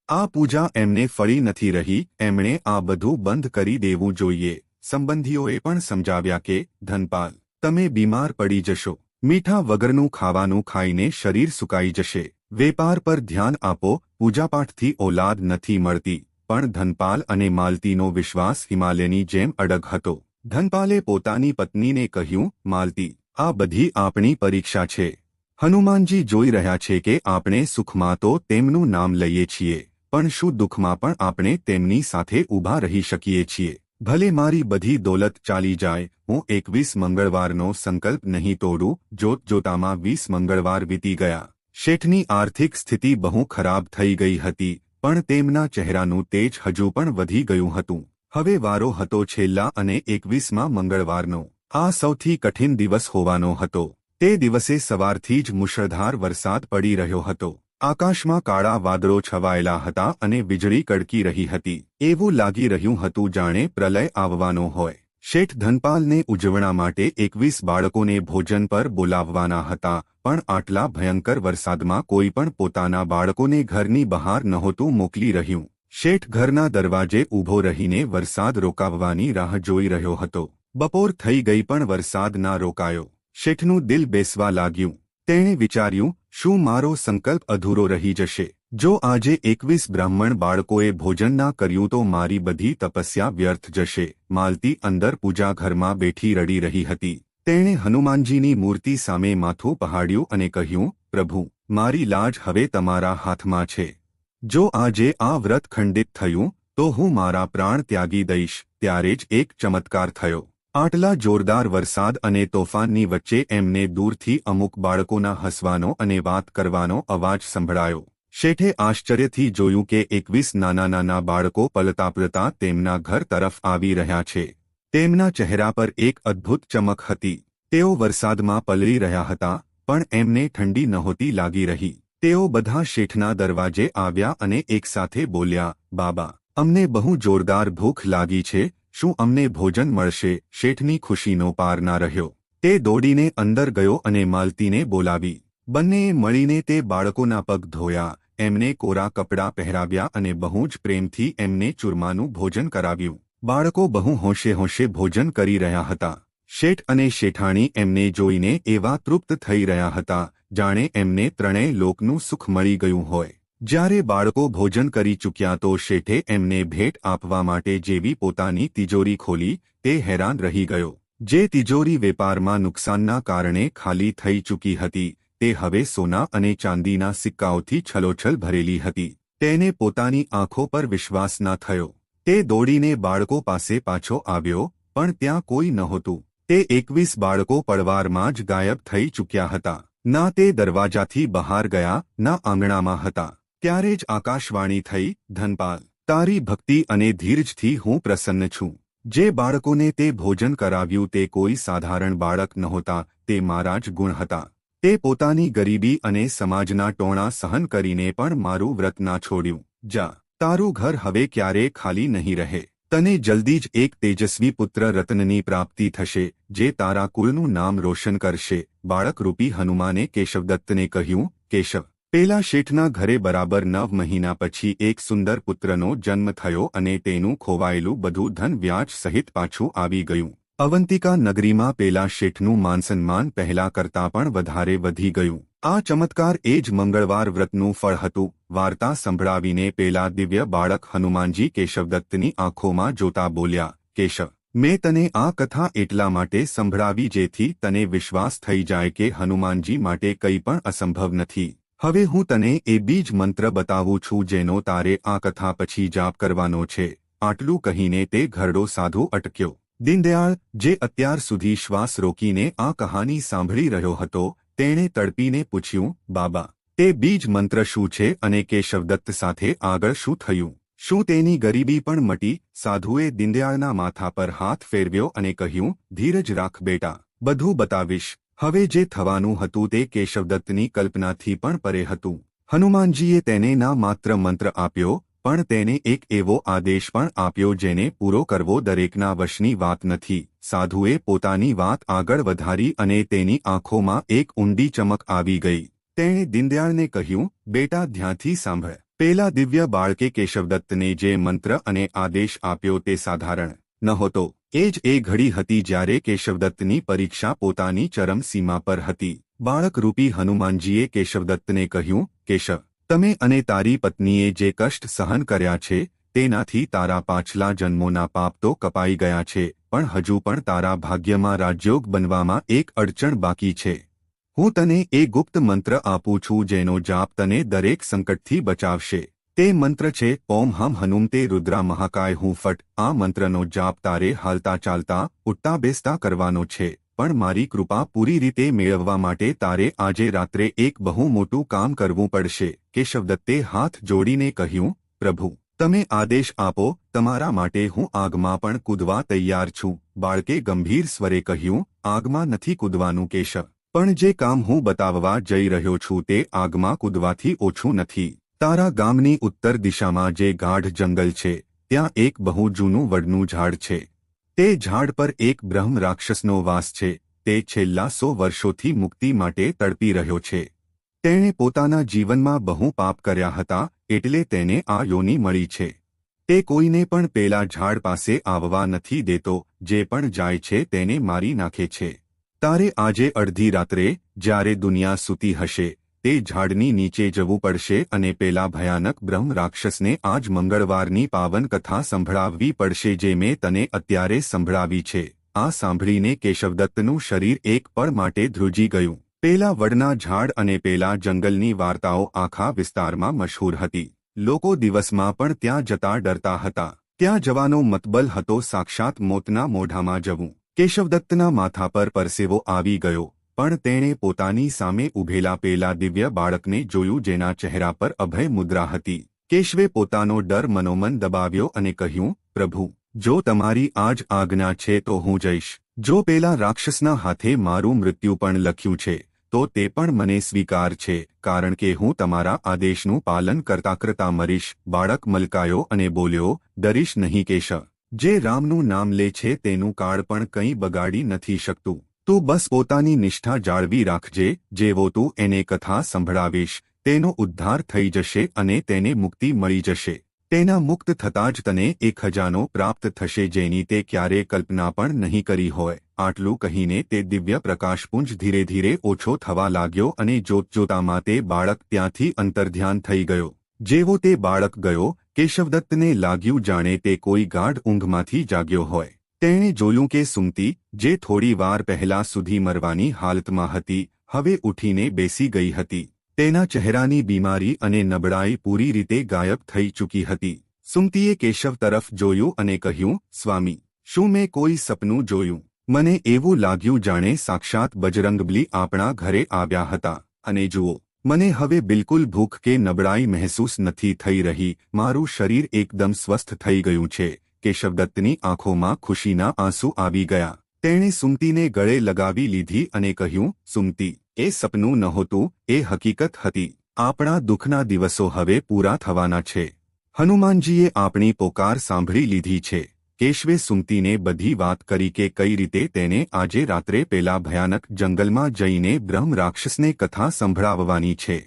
આ પૂજા એમને ફળી નથી રહી, એમણે આ બધું બંધ કરી દેવું જોઈએ. સંબંધીઓએ પણ સમજાવ્યા કે ધનપાલ, તમે બીમાર પડી જશો. મીઠા વગરનું ખાવાનું ખાઈને શરીર સુકાઈ જશે. વેપાર પર ધ્યાન આપો. પૂજાપાઠથી ઓલાદ નથી મળતી. પણ ધનપાલ અને માલતીનો વિશ્વાસ હિમાલયની જેમ અડગ હતો. ધનપાલે પોતાની પત્નીને કહ્યું, માલતી, આ બધી આપણી પરીક્ષા છે. હનુમાનજી જોઈ રહ્યા છે કે આપણે સુખમાં તો તેમનું નામ લઈએ છીએ, પણ શું દુઃખમાં પણ આપણે તેમની સાથે ઊભા રહી શકીએ છીએ. ભલે મારી બધી દોલત ચાલી જાય, હું 21 મંગળવારનો સંકલ્પ નહીં તોડું. જોતજોતામાં 20 મંગળવાર વીતી ગયા. શેઠની આર્થિક સ્થિતિ બહુ ખરાબ થઈ ગઈ હતી, પણ તેમના ચહેરાનું તેજ હજુ પણ વધી ગયું હતું. હવે વારો હતો છેલ્લા અને 21મા મંગળવારનો. આ સૌથી કઠિન દિવસ હોવાનો હતો. તે દિવસે સવારથી જ મુશળધાર વરસાદ પડી રહ્યો હતો. આકાશમાં કાળા વાદળો છવાયેલા હતા અને વીજળી કડકી રહી હતી. એવું લાગી રહ્યું હતું જાણે પ્રલય આવવાનો હોય. શેઠ ધનપાલને ઉજવણા માટે 21 બાળકોને ભોજન પર બોલાવવાના હતા, પણ આટલા ભયંકર વરસાદમાં કોઈ પણ પોતાના બાળકોને ઘરની બહાર નહોતું મોકલી રહ્યું. શેઠ ઘરના દરવાજે ઊભો રહીને વરસાદ રોકાવવાની રાહ જોઈ રહ્યો હતો. બપોર થઈ ગઈ પણ વરસાદ ના રોકાયો. શેઠનું દિલ બેસવા લાગ્યું. તેણે વિચાર્યું, શું મારો સંકલ્પ અધૂરો રહી જશે? જો આજે 21 બ્રાહ્મણ બાળકોએ ભોજન ના કર્યું તો મારી બધી તપસ્યા વ્યર્થ જશે. માલતી અંદર પૂજા ઘરમાં બેઠી રડી રહી હતી. તેણે હનુમાનજીની મૂર્તિ સામે માથું પહાડ્યું અને કહ્યું, પ્રભુ, મારી લાજ હવે તમારા હાથમાં છે. જો આજે આ વ્રત ખંડિત થયું તો હું મારા પ્રાણ ત્યાગી દઈશ. ત્યારે જ એક ચમત્કાર થયો. આટલા જોરદાર વરસાદ અને તોફાનની વચ્ચે એમને દૂરથી અમુક બાળકોના હસવાનો અને વાત કરવાનો અવાજ સંભળાયો. શેઠે આશ્ચર્યથી જોયું કે 21 નાના નાના બાળકો પલતા પલતા તેમના ઘર તરફ આવી રહ્યા છે. તેમના ચહેરા પર એક અદ્ભુત ચમક હતી. તેઓ વરસાદમાં પલળી રહ્યા હતા, પણ એમને ઠંડી નહોતી લાગી રહી. તેઓ બધા શેઠના દરવાજે આવ્યા અને એકસાથે બોલ્યા, બાબા, અમને બહુ જોરદાર ભૂખ લાગી છે. શું અમને ભોજન મળશે? શેઠની ખુશીનો પાર ના રહ્યો. તે દોડીને અંદર ગયો અને માલતીને બોલાવી. બંનેએ મળીને તે બાળકોના પગ ધોયા, એમને કોરા કપડાં પહેરાવ્યા અને બહુ જ પ્રેમથી એમને ચૂરમાનું ભોજન કરાવ્યું. બાળકો બહુ હોંશે હોંશે ભોજન કરી રહ્યા હતા. શેઠ અને શેઠાણી એમને જોઈને એવા તૃપ્ત થઈ રહ્યા હતા, જાણે એમને ત્રણેય લોકનું સુખ મળી ગયું હોય. જ્યારે બાળકો ભોજન કરી ચૂક્યા તો શેઠે એમને ભેટ આપવા માટે જેવી પોતાની તિજોરી ખોલી, તે હેરાન રહી ગયો. જે તિજોરી વેપારમાં નુકસાનના કારણે ખાલી થઈ ચૂકી હતી, તે હવે સોના અને ચાંદીના સિક્કાઓથી છલોછલ ભરેલી હતી. તેને પોતાની આંખો પર વિશ્વાસ ના થયો. તે દોડીને બાળકો પાસે પાછો આવ્યો, પણ ત્યાં કોઈ નહોતું. તે 21 બાળકો પળવારમાં જ ગાયબ થઈ ચૂક્યા હતા. ના તે દરવાજાથી બહાર ગયા, ના આંગણામાં હતા. ત્યારે જ આકાશવાણી થઈ, ધનપાલ, તારી ભક્તિ અને ધીરજથી હું પ્રસન્ન છું. જે બાળકોને તે ભોજન કરાવ્યું તે કોઈ સાધારણ બાળક નહોતા, તે મારા જ ગુણ હતા. તે પોતાની ગરીબી અને સમાજના ટોણા સહન કરીને પણ મારું વ્રત ના છોડ્યું. જા, તારું ઘર હવે ક્યારેય ખાલી નહીં રહે. તને જલ્દી જ એક તેજસ્વી પુત્ર રત્નની પ્રાપ્તિ થશે, જે તારા કુળનું નામ રોશન કરશે. બાળકરૂપી હનુમાને કેશવદત્તને કહ્યું, કેશવ, પેલા શેઠના ઘરે બરાબર 9 મહિના પછી એક સુંદર પુત્રનો જન્મ થયો અને તેનું ખોવાયેલું બધું ધન વ્યાજ સહિત પાછું આવી ગયું. અવંતિકા નગરીમાં પેલા શેઠનું માનસન્માન પહેલા કરતાં પણ વધારે વધી ગયું. આ ચમત્કાર એ જ મંગળવાર વ્રતનું ફળ હતું. વાર્તા સંભળાવીને પેલા દિવ્ય બાળક હનુમાનજી કેશવદત્તની આંખોમાં જોતા બોલ્યા, કેશવ, મેં તને આ કથા એટલા માટે સંભળાવી જેથી તને વિશ્વાસ થઈ જાય કે હનુમાનજી માટે કંઈ પણ અસંભવ નથી. હવે હું તને એ બીજ મંત્ર બતાવું છું જેનો તારે આ કથા પછી જાપ કરવાનો છે. આટલું કહીને તે ઘરડો સાધુ અટક્યો. દીનદયાળ, જે અત્યાર સુધી શ્વાસ રોકીને આ કહાની સાંભળી રહ્યો હતો, તેણે તડપીને પૂછ્યું, બાબા, તે બીજ મંત્ર શું છે અને કેશવદત્ત સાથે આગળ શું થયું? શું તેની ગરીબી પણ મટી? સાધુએ દીનદયાળના માથા પર હાથ ફેરવ્યો અને કહ્યું, ધીરજ રાખ બેટા, બધું બતાવીશ. હવે જે થવાનું હતું તે કેશવદત્તની કલ્પનાથી પણ પરે હતું. હનુમાનજીએ તેને ના માત્ર મંત્ર આપ્યો, પણ તેને એક એવો આદેશ પણ આપ્યો જેને પૂરો કરવો દરેકના વશની વાત નથી. સાધુએ પોતાની વાત આગળ વધારી અને તેની આંખોમાં એક ઊંડી ચમક આવી ગઈ. તેણે દીનદયાળને કહ્યું, બેટા, ધ્યાનથી સાંભળ. પેલા દિવ્ય બાળકે કેશવદત્તને જે મંત્ર અને આદેશ આપ્યો તે સાધારણ નહોતો. એ જ એ ઘડી હતી જ્યારે કેશવદત્તની પરીક્ષા પોતાની ચરમસીમા પર હતી. બાળકરૂપી હનુમાનજીએ કેશવદત્તને કહ્યું, કેશવ, તમે અને તારી પત્નીએ જે કષ્ટ સહન કર્યા છે તેનાથી તારા પાછલા જન્મોના પાપ તો કપાઈ ગયા છે, પણ હજુ પણ તારા ભાગ્યમાં રાજયોગ બનવામાં એક અડચણ બાકી છે. હું તને એ ગુપ્ત મંત્ર આપું છું જેનો જાપ તને દરેક સંકટથી બચાવશે. તે મંત્ર છે ઓમ હમ હનુમતે રુદ્રા મહાકાય હું ફટ. આ મંત્રનો જાપ તારે હાલતા ચાલતા ઉઠતા બેસતા કરવાનો છે, પણ મારી કૃપા પૂરી રીતે મેળવવા માટે તારે આજે રાત્રે એક બહુ મોટું કામ કરવું પડશે. કેશવદત્તે હાથ જોડીને કહ્યું, પ્રભુ, તમે આદેશ આપો, તમારા માટે હું આગમાં પણ કૂદવા તૈયાર છું. બાળકે ગંભીર સ્વરે કહ્યું, આગમાં નથી કૂદવાનું કેશવ, પણ જે કામ હું બતાવવા જઈ રહ્યો છું તે આગમાં કૂદવાથી ઓછું નથી. તારા ગામની ઉત્તર દિશામાં જે ગાઢ જંગલ છે ત્યાં એક બહુ જૂનું વડનું ઝાડ છે. તે ઝાડ પર એક બ્રહ્મ રાક્ષસનો વાસ છે. તે છેલ્લા 100 વર્ષોથી મુક્તિ માટે તડપી રહ્યો છે. તેણે પોતાના જીવનમાં બહુ પાપ કર્યા હતા, એટલે તેને આ યોનિ મળી છે. તે કોઈને પણ પેલા ઝાડ પાસે આવવા નથી દેતો. જે પણ જાય છે તેને મારી નાખે છે. તારે આજે અડધી રાત્રે, જ્યારે દુનિયા સૂતી હશે, તે ઝાડની નીચે જવું પડશે અને પેલા ભયાનક બ્રહ્મ રાક્ષસને આજ મંગળવારની પાવન કથા સંભળાવવી પડશે જે મેં તને અત્યારે સંભળાવી છે. આ સાંભળીને કેશવદત્તનું શરીર એક પળ માટે ધ્રુજી ગયું. પેલા વડના ઝાડ અને પેલા જંગલની વાર્તાઓ આખા વિસ્તારમાં મશહૂર હતી. લોકો દિવસમાં પણ ત્યાં જતા ડરતા હતા. ત્યાં જવાનો મતલબ હતો સાક્ષાત મોતના મોઢામાં જવું. કેશવદત્તના માથા પર પરસેવો આવી ગયો, પણ તેણે પોતાની સામે ઊભેલા પેલા દિવ્ય બાળકને જોયું જેના ચહેરા પર અભય મુદ્રા હતી. કેશવે પોતાનો ડર મનોમન દબાવ્યો અને કહ્યું, પ્રભુ, જો તમારી આજ આજ્ઞા છે તો હું જઈશ. જો પેલા રાક્ષસના હાથે મારું મૃત્યુ પણ લખ્યું છે તો તે પણ મને સ્વીકાર છે, કારણ કે હું તમારા આદેશનું પાલન કરતા કરતા મરીશ. બાળક મલકાયો અને બોલ્યો, ડરીશ નહીં કેશવ. જે રામનું નામ લે છે તેનું કાળ પણ કંઈ બગાડી નથી શકતું. તું બસ પોતાની નિષ્ઠા જાળવી રાખજે. જેવો તું એને કથા સંભળાવીશ તેનો ઉદ્ધાર થઈ જશે અને તેને મુક્તિ મળી જશે. તેના મુક્ત થતાં જ તને એ ખજાનો પ્રાપ્ત થશે જેની તે ક્યારેય કલ્પના પણ નહીં કરી હોય. આટલું કહીને તે દિવ્ય પ્રકાશપુંજ ધીરે ધીરે ઓછો થવા લાગ્યો અને જોતજોતામાં તે બાળક ત્યાંથી અંતર્ધ્યાન થઈ ગયો. જેવો તે બાળક ગયો, કેશવદત્તને લાગ્યું જાણે તે કોઈ ગાઢ ઊંઘમાંથી જાગ્યો હોય. તેણે જોયું કે સુમતી, જે થોડી વાર પહેલા સુધી મરવાની હાલતમાં હતી, હવે ઉઠીને બેસી ગઈ હતી. તેના ચહેરાની બીમારી અને નબળાઈ પૂરી રીતે ગાયબ થઈ ચૂકી હતી. સુમતીએ કેશવ તરફ જોયું અને કહ્યું, સ્વામી, શું મેં કોઈ સપનું જોયું? મને એવું લાગ્યું જાણે સાક્ષાત બજરંગબલી આપણા ઘરે આવ્યા હતા. અને જુઓ, મને હવે બિલકુલ ભૂખ કે નબળાઈ મહેસૂસ નથી થઈ રહી. મારું શરીર એકદમ સ્વસ્થ થઈ ગયું છે. કેશવદત્તની આંખોમાં ખુશીના આંસુ આવી ગયા. તેણે સુમતીને ગળે લગાવી લીધી અને કહ્યું, સુમતી, એ સપનું નહોતું, એ હકીકત હતી. આપણા દુઃખના દિવસો હવે પૂરા થવાના છે. હનુમાનજીએ આપણી પોકાર સાંભળી લીધી છે. કેશવે સુમતીને બધી વાત કરી કે કઈ રીતે તેને આજે રાત્રે પેલા ભયાનક જંગલમાં જઈને બ્રહ્મ રાક્ષસને કથા સંભળાવવાની છે.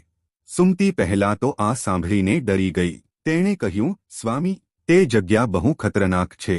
સુમતી પહેલા તો આ સાંભળીને ડરી ગઈ. તેણે કહ્યું, સ્વામી, તે જગ્યા બહુ ખતરનાક છે.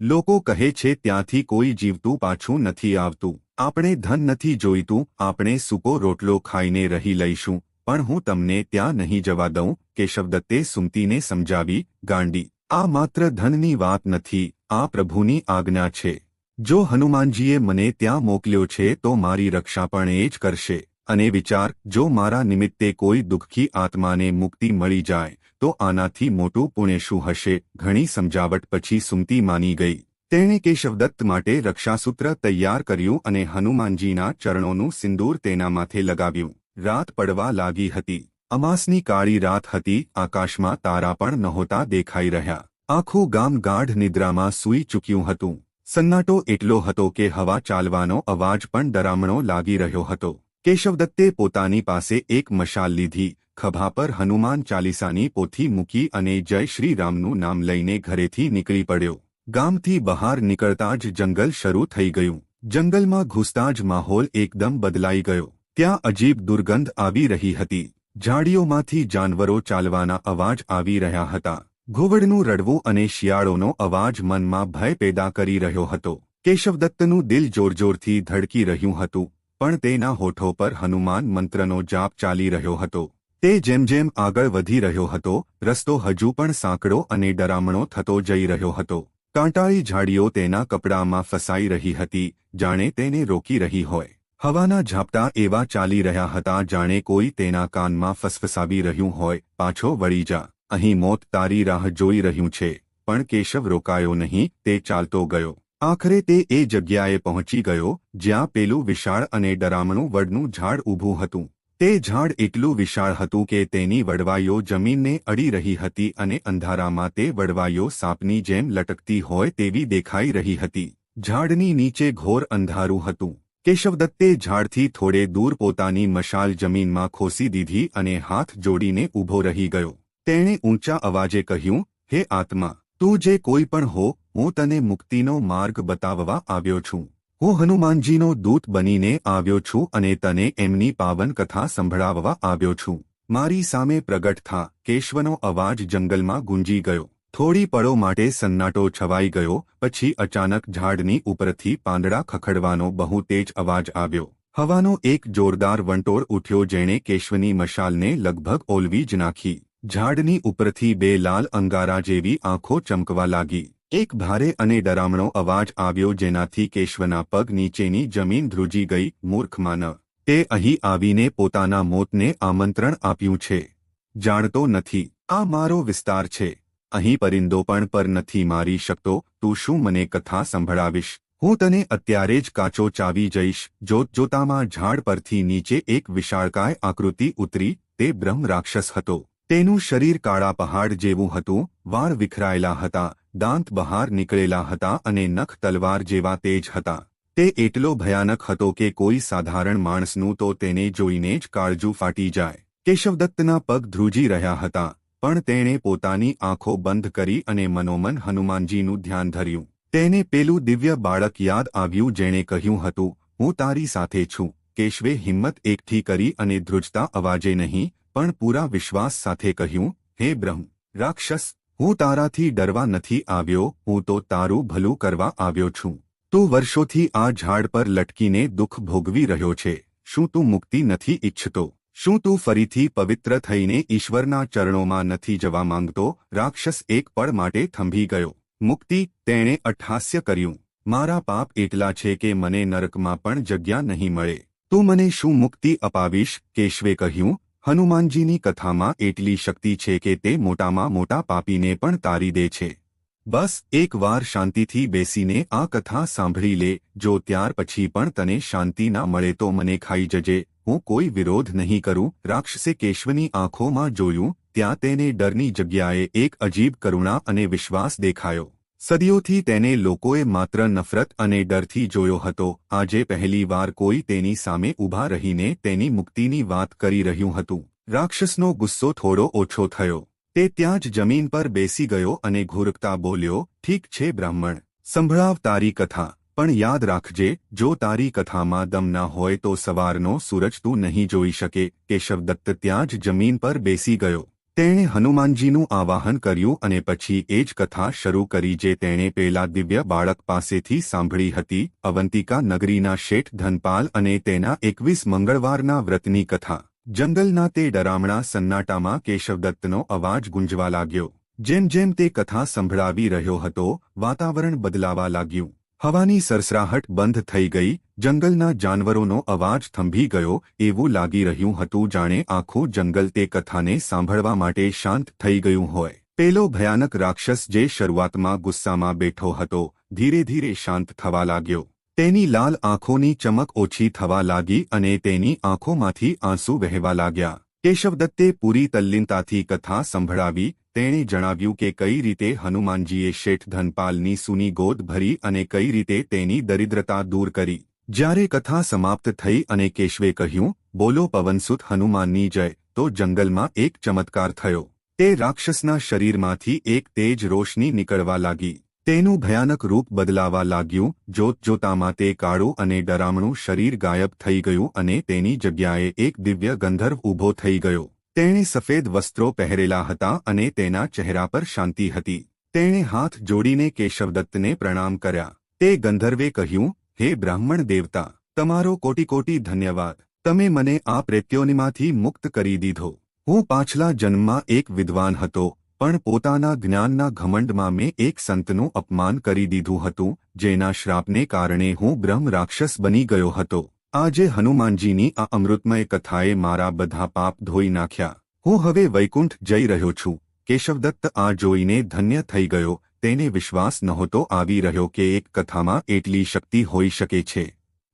લોકો કહે છે ત્યાંથી કોઈ જીવતું પાછું નથી આવતું. આપણે ધન નથી જોઈતું, આપણે સૂકો રોટલો ખાઈને રહી લઈશું, પણ હું તમને ત્યાં નહીં જવા દઉં. કેશવદત્તે સુમતીને સમજાવી, ગાંડી, આ માત્ર ધનની વાત નથી, આ પ્રભુની આજ્ઞા છે. જો હનુમાનજીએ મને ત્યાં મોકલ્યો છે તો મારી રક્ષા પણ એ જ કરશે. અને વિચાર, જો મારા નિમિત્તે કોઈ દુઃખી આત્માને મુક્તિ મળી જાય તો આનાથી મોટું પુણ્ય શું હશે? ઘણી સમજાવટ પછી સુમતી માની ગઈ. તેણે કેશવદત્ત માટે રક્ષાસૂત્ર તૈયાર કર્યું અને હનુમાનજીના ચરણોનું સિંદૂર તેના માથે લગાવ્યું. રાત પડવા લાગી હતી. અમાસની કાળી રાત હતી. આકાશમાં તારા પણ નહોતા દેખાઈ રહ્યા. આખું ગામ ગાઢ નિદ્રામાં સૂઈ ચૂક્યું હતું. સન્નાટો એટલો હતો કે હવા ચાલવાનો અવાજ પણ ડરામણો લાગી રહ્યો હતો. કેશવદત્તે પોતાની પાસે એક મશાલ લીધી, ખભા પર હનુમાન ચાલીસાની પોથી મૂકી અને જય શ્રી રામનું નામ લઈને ઘરેથી નીકળી પડ્યો. ગામથી બહાર નીકળતા જ જંગલ શરૂ થઈ ગયું. જંગલમાં ઘૂસતા જ માહોલ એકદમ બદલાઈ ગયો. ત્યાં અજીબ દુર્ગંધ આવી રહી હતી. ઝાડીઓમાંથી જાનવરો ચાલવાના અવાજ આવી રહ્યા હતા. ઘુવડનું રડવું અને શિયાળોનો અવાજ મનમાં ભય પેદા કરી રહ્યો હતો. કેશવદત્તનું દિલ જોરજોરથી ધડકી રહ્યું હતું, પણ તેના હોઠો પર હનુમાન મંત્રનો જાપ ચાલી રહ્યો હતો. તે જેમ જેમ આગળ વધી રહ્યો હતો, રસ્તો હજુ પણ સાંકડો અને ડરામણો થતો જઈ રહ્યો હતો. કાંટાળી ઝાડીઓ તેના કપડામાં ફસાઈ રહી હતી, જાણે તેને રોકી રહી હોય. હવાના ઝાપટા એવા ચાલી રહ્યા હતા જાણે કોઈ તેના કાનમાં ફસફસાવી રહ્યું હોય, પાછો વળી જા, અહીં મોત તારી રાહ જોઈ રહ્યું છે. પણ કેશવ રોકાયો નહીં, તે ચાલતો ગયો. આખરે તે એ જગ્યાએ પહોંચી ગયો જ્યાં પેલું વિશાળ અને ડરામણું વડનું ઝાડ ઊભું હતું. તે ઝાડ એટલું વિશાળ હતું કે તેની વડવાઈઓ જમીનને અડી રહી હતી અને અંધારામાં તે વડવાઈઓ સાપની જેમ લટકતી હોય તેવી દેખાઈ રહી હતી. ઝાડની નીચે ઘોર અંધારું હતું. કેશવદત્તે ઝાડથી થોડે દૂર પોતાની મશાલ જમીનમાં ખોસી દીધી અને હાથ જોડીને ઊભો રહી ગયો. તેણે ઊંચા અવાજે કહ્યું, હે આત્મા, તું જે કોઈ પણ હો, હું તને મુક્તિનો માર્ગ બતાવવા આવ્યો છું. હું હનુમાનજીનો દૂત બનીને આવ્યો છું અને તને એમની પાવન કથા સંભળાવવા આવ્યો છું. મારી સામે પ્રગટ થા. કેશવનો અવાજ જંગલમાં ગુંજી ગયો. થોડી પળો માટે સન્નાટો છવાઈ ગયો, પછી અચાનક ઝાડની ઉપરથી પાંદડા ખખડવાનો બહુ તેજ અવાજ આવ્યો. હવાનો એક જોરદાર વંટોળ ઉઠ્યો જેણે કેશવની મશાલને લગભગ ઓલવી જ નાખી. ઝાડની ઉપરથી બે લાલ અંગારા જેવી આંખો ચમકવા લાગી. એક ભારે અને ડરામણો અવાજ આવ્યો જેનાથી કેશવના પગ નીચેની જમીન ધ્રુજી ગઈ. મૂર્ખ માનવ, તે અહીં આવીને પોતાના મોતને આમંત્રણ આપ્યું છે. જાણતો નથી, આ મારો વિસ્તાર છે. અહીં પરિંદો પણ પર નથી મારી શકતો. તું શું મને કથા સંભળાવીશ? હું તને અત્યારે જ કાચો ચાવી જઈશ. જોતજોતામાં ઝાડ પરથી નીચે એક વિશાળકાય આકૃતિ ઉતરી. તે બ્રહ્મ રાક્ષસ હતો. તેનું શરીર કાળા પહાડ જેવું હતું, વાળ વિખરાયેલા હતા, દાંત બહાર નીકળેલા હતા અને નખ તલવાર જેવા તેજ હતા. તે એટલો ભયાનક હતો કે કોઈ સાધારણ માણસનું તો તેને જોઈને જ કાળજું ફાટી જાય. કેશવદત્તના પગ ધ્રુજી રહ્યા હતા, પણ તેણે પોતાની આંખો બંધ કરી અને મનોમન હનુમાનજીનું ધ્યાન ધર્યું. તેને પેલું દિવ્ય બાળક યાદ આવ્યું જેણે કહ્યું હતું, હું તારી સાથે છું. કેશવે હિંમત એકઠી કરી અને ધ્રુજતા અવાજે નહીં પણ પૂરા વિશ્વાસ સાથે કહ્યું, હે બ્રહ્મ રાક્ષસ, હું તારાથી ડરવા નથી આવ્યો, હું તો તારું ભલું કરવા આવ્યો છું. તું વર્ષોથી આ ઝાડ પર લટકીને દુઃખ ભોગવી રહ્યો છે. શું તું મુક્તિ નથી ઈચ્છતો? શું તું ફરીથી પવિત્ર થઈને ઈશ્વરના ચરણોમાં નથી જવા માંગતો? રાક્ષસ એક પળ માટે થંભી ગયો. મુક્તિ? તેણે અટ્ટહાસ્ય કર્યું. મારા પાપ એટલા છે કે મને નરકમાં પણ જગ્યા નહીં મળે. તું મને શું મુક્તિ અપાવીશ? કેશવે કહ્યું, હનુમાનજીની કથામાં એટલી શક્તિ છે કે તે મોટામાં મોટા પાપીને પણ તારી દે છે. બસ એકવાર શાંતિથી બેસીને આ કથા સાંભળી લે. જો ત્યાર પછી પણ તને શાંતિ ના મળે તો મને ખાઈ જજે. હું કોઈ વિરોધ નહીં કરું. રાક્ષસે કેશવની આંખોમાં જોયું. ત્યાં તેને ડરની જગ્યાએ એક અજીબ કરુણા અને વિશ્વાસ દેખાયો. સદીઓથી તેને લોકોએ માત્ર નફરત અને ડરથી જોયો હતો. આજે પહેલી વાર કોઈ તેની સામે ઊભા રહીને તેની મુક્તિની વાત કરી રહ્યું હતું. રાક્ષસનો ગુસ્સો થોડો ઓછો થયો. તે ત્યાં જ જમીન પર બેસી ગયો અને ઘુરકતા બોલ્યો, ઠીક છે બ્રાહ્મણ, સંભળાવ તારી કથા. પણ યાદ રાખજે, જો તારી કથામાં દમ ના હોય તો સવારનો સૂરજ તું નહીં જોઈ શકે. કેશવદત્ત ત્યાં જ જમીન પર બેસી ગયો. તેણે હનુમાનજીનું આવાહન કર્યું અને પછી એ જ કથા શરૂ કરી જે તેણે પેલા દિવ્ય બાળક પાસેથી સાંભળી હતી. અવંતિકા નગરીના શેઠ ધનપાલ અને તેના 21 મંગળવારના વ્રતની કથા. જંગલના તે ડરામણા સન્નાટામાં કેશવદત્તનો અવાજ ગુંજવા લાગ્યો. જેમ જેમ તે કથા સંભળાવી રહ્યો હતો, વાતાવરણ બદલાવા લાગ્યું. હવાની સરસરાહટ બંધ થઈ ગઈ. જંગલના જાનવરોનો અવાજ થંભી ગયો. એવું લાગી રહ્યું હતું જાણે આખું જંગલ તે કથાને સાંભળવા માટે શાંત થઈ ગયું હોય. પેલો ભયાનક રાક્ષસ જે શરૂઆતમાં ગુસ્સામાં બેઠો હતો, ધીરે ધીરે શાંત થવા લાગ્યો. તેની લાલ આંખોની ચમક ઓછી થવા લાગી અને તેની આંખોમાંથી આંસુ વહેવા લાગ્યા. કેશવદત્તે પૂરી તલ્લીનતાથી કથા સંભળાવી. તેણે જણાવ્યું કે કઈ રીતે હનુમાનજીએ શેઠ ધનપાલની સૂની ગોદ ભરી અને કઈ રીતે તેની દરિદ્રતા દૂર કરી. જ્યારે કથા સમાપ્ત થઈ અને કેશવે કહ્યું, બોલો પવનસુત હનુમાનની જય, તો જંગલમાં એક ચમત્કાર થયો. તે રાક્ષસના શરીરમાંથી એક તેજ રોશની નીકળવા લાગી. તેનું ભયાનક રૂપ બદલાવા લાગ્યું. જોતજોતામાં તે કાળું અને ડરામણું શરીર ગાયબ થઈ ગયું અને તેની જગ્યાએ એક દિવ્ય ગંધર્વ ઊભો થઈ ગયો. તેણે સફેદ વસ્ત્રો પહેરેલા હતા અને તેના ચહેરા પર શાંતિ હતી. તેણે હાથ જોડીને કેશવદત્તને પ્રણામ કર્યા. તે ગંધર્વે કહ્યું, હે બ્રાહ્મણ દેવતા, તમારો કોટી કોટી ધન્યવાદ. તમે મને આ પ્રેત્યોનિમાંથી મુક્ત કરી દીધો. હું પાછલા જન્મમાં એક વિદ્વાન હતો, પણ પોતાના જ્ઞાનના ઘમંડમાં મેં એક સંતનું અપમાન કરી દીધું હતું, જેના શ્રાપને કારણે હું બ્રહ્મ રાક્ષસ બની ગયો હતો. આજે હનુમાનજીની આ અમૃતમય કથાએ મારા બધા પાપ ધોઈ નાખ્યા. હું હવે વૈકુંઠ જઈ રહ્યો છું. કેશવદત્ત આ જોઈને ધન્ય થઈ ગયો. તેને વિશ્વાસ નહોતો આવી રહ્યો કે એક કથામાં એટલી શક્તિ હોઈ શકે છે.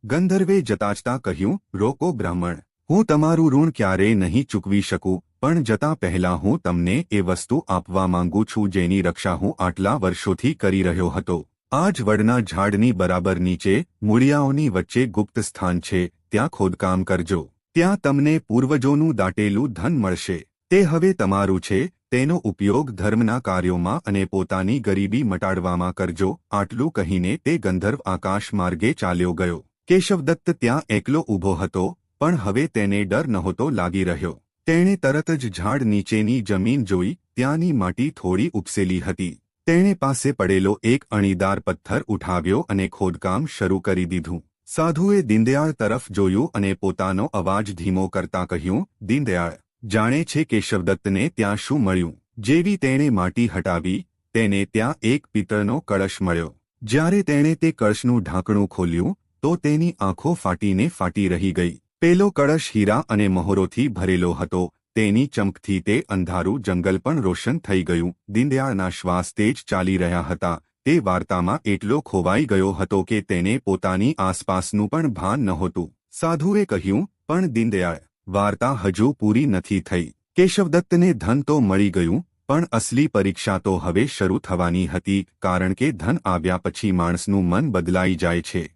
ગંધર્વે જતાજતા કહ્યું, રોકો બ્રાહ્મણ, હું તમારું ઋણ ક્યારેય નહીં ચૂકવી શકું, પણ જતા પહેલાં હું તમને એ વસ્તુ આપવા માંગુ છું જેની રક્ષા હું આટલા વર્ષોથી કરી રહ્યો હતો. આ જ વડના ઝાડની બરાબર નીચે મૂળિયાઓની વચ્ચે ગુપ્ત સ્થાન છે. ત્યાં ખોદકામ કરજો. ત્યાં તમને પૂર્વજોનું દાટેલું ધન મળશે. તે હવે તમારું છે. તેનો ઉપયોગ ધર્મના કાર્યોમાં અને પોતાની ગરીબી મટાડવામાં કરજો. આટલું કહીને તે ગંધર્વ આકાશ માર્ગે ચાલ્યો ગયો. કેશવદત્ત ત્યાં એકલો ઊભો હતો, પણ હવે તેને ડર નહોતો લાગી રહ્યો. તેણે તરત જ ઝાડ નીચેની જમીન જોઈ. ત્યાંની માટી થોડી ઉપસેલી હતી. તેણે પાસે પડેલો એક અણીદાર પથ્થર ઉઠાવ્યો અને ખોદકામ શરૂ કરી દીધું. સાધુએ દીનદયાળ તરફ જોયું અને પોતાનો અવાજ ધીમો કરતા કહ્યું, દીનદયાળ જાણે છે કેશવદત્તને ત્યાં શું મળ્યું. જેવી તેણે માટી હટાવી, તેને ત્યાં એક પિત્તળનો કળશ મળ્યો. જ્યારે તેણે તે કળશનું ઢાંકણું ખોલ્યું, તો તેની આંખો ફાટીને ફાટી રહી ગઈ. પેલો કળશ હીરા અને મહોરોથી ભરેલો હતો. તેની ચમકથી તે અંધારું જંગલ પણ રોશન થઈ ગયું. દીનદયાળના શ્વાસ તેજ ચાલી રહ્યા હતા. તે વાર્તામાં એટલો ખોવાઈ ગયો હતો કે તેને પોતાની આસપાસનું પણ ભાન નહોતું. સાધુએ કહ્યું, પણ દીનદયાળ, વાર્તા હજુ પૂરી નથી થઈ. કેશવદત્તને ધન તો મળી ગયું, પણ અસલી પરીક્ષા તો હવે શરૂ થવાની હતી, કારણ કે ધન આવ્યા પછી માણસનું મન બદલાઈ જાય છે.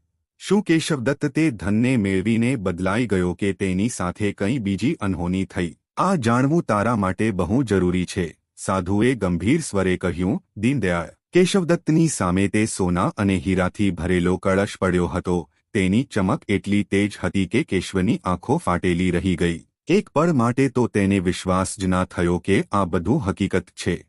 શું કેશવદત્ત તે ધનને મેળવીને બદલાઈ ગયો કે તેની સાથે કંઈ બીજી અનહોની થઈ? આ જાણવું તારા માટે બહુ જરૂરી છે. સાધુએ ગંભીર સ્વરે કહ્યું, દીનદયાળ, કેશવદત્તની સામે તે સોના અને હીરાથી ભરેલો કળશ પડ્યો હતો. તેની ચમક એટલી તેજ હતી કે કેશવની આંખો ફાટેલી રહી ગઈ. એક પળ માટે તો તેને વિશ્વાસ જ ના થયો કે આ બધું હકીકત છે.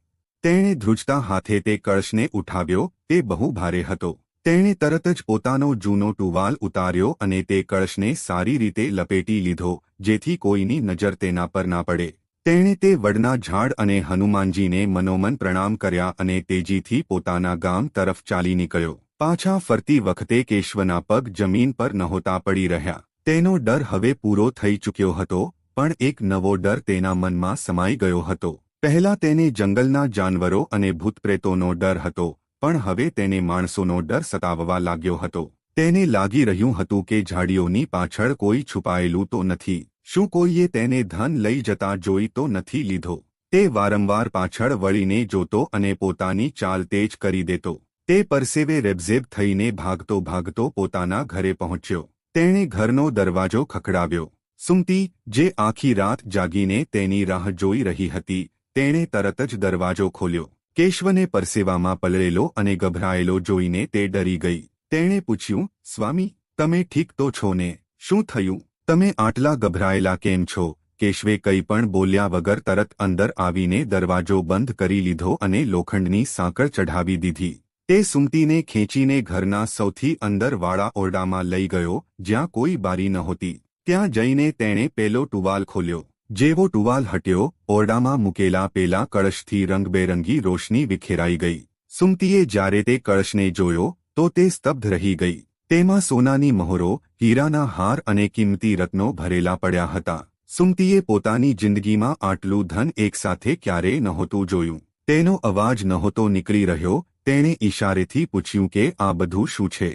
તેણે ધ્રુજતા હાથે તે કળશને ઉઠાવ્યો. તે બહુ ભારે હતો. તેણે તરત જ પોતાનો જૂનો ટુવાલ ઉતાર્યો અને તે કળશને સારી રીતે લપેટી લીધો, જેથી કોઈની નજર તેના પર ના પડે. તેણે તે વડના ઝાડ અને હનુમાનજીને મનોમન પ્રણામ કર્યા અને તેજીથી પોતાના ગામ તરફ ચાલી નીકળ્યો. પાછા ફરતી વખતે કેશવના પગ જમીન પર નહોતા પડી રહ્યા. તેનો ડર હવે પૂરો થઈ ચૂક્યો હતો, પણ એક નવો ડર તેના મનમાં સમાઈ ગયો હતો. પહેલા તેને જંગલના જાનવરો અને ભૂતપ્રેતોનો ડર હતો, પણ હવે તેને માણસોનો ડર સતાવવા લાગ્યો હતો. તેને લાગી રહ્યું હતું કે ઝાડીઓની પાછળ કોઈ છુપાયેલું તો નથી. શું કોઈએ તેને ધન લઈ જતા જોઈ તો નથી લીધો? તે વારંવાર પાછળ વળીને જોતો અને પોતાની ચાલ તેજ કરી દેતો. તે પરસેવે રેબઝેબ થઈને ભાગતો ભાગતો પોતાના ઘરે પહોંચ્યો. તેણે ઘરનો દરવાજો ખખડાવ્યો. સુમતી, જે આખી રાત જાગીને તેની રાહ જોઈ રહી હતી, તેણે તરત જ દરવાજો ખોલ્યો. કેશવને પરસેવામાં પલળેલો અને ગભરાયેલો જોઈને તે ડરી ગઈ. તેણે પૂછ્યું, સ્વામી, તમે ઠીક તો છો ને? શું થયું? તમે આટલા ગભરાયેલા કેમ છો? કેશવે કંઈ પણ બોલ્યા વગર તરત અંદર આવીને દરવાજો બંધ કરી લીધો અને લોખંડની સાંકળ ચઢાવી દીધી. તે સુમતીને ખેંચીને ઘરના સૌથી અંદરવાળા ઓરડામાં લઈ ગયો, જ્યાં કોઈ બારી નહોતી. ત્યાં જઈને તેણે પેલો ટુવાલ ખોલ્યો. જેવો ટુવાલ હટ્યો, ઓરડામાં મૂકેલા પેલા કળશથી રંગબેરંગી રોશની વિખેરાઈ ગઈ. સુમતીએ જ્યારે તે કળશને જોયો, તો તે સ્તબ્ધ રહી ગઈ. તેમાં સોનાની મહોરો, હીરાના હાર અને કિંમતી રત્નો ભરેલા પડ્યા હતા. સુમતીએ પોતાની જિંદગીમાં આટલું ધન એકસાથે ક્યારેય નહોતું જોયું. તેનો અવાજ નહોતો નીકળી રહ્યો. તેણે ઈશારેથી પૂછ્યું કે આ બધું શું છે?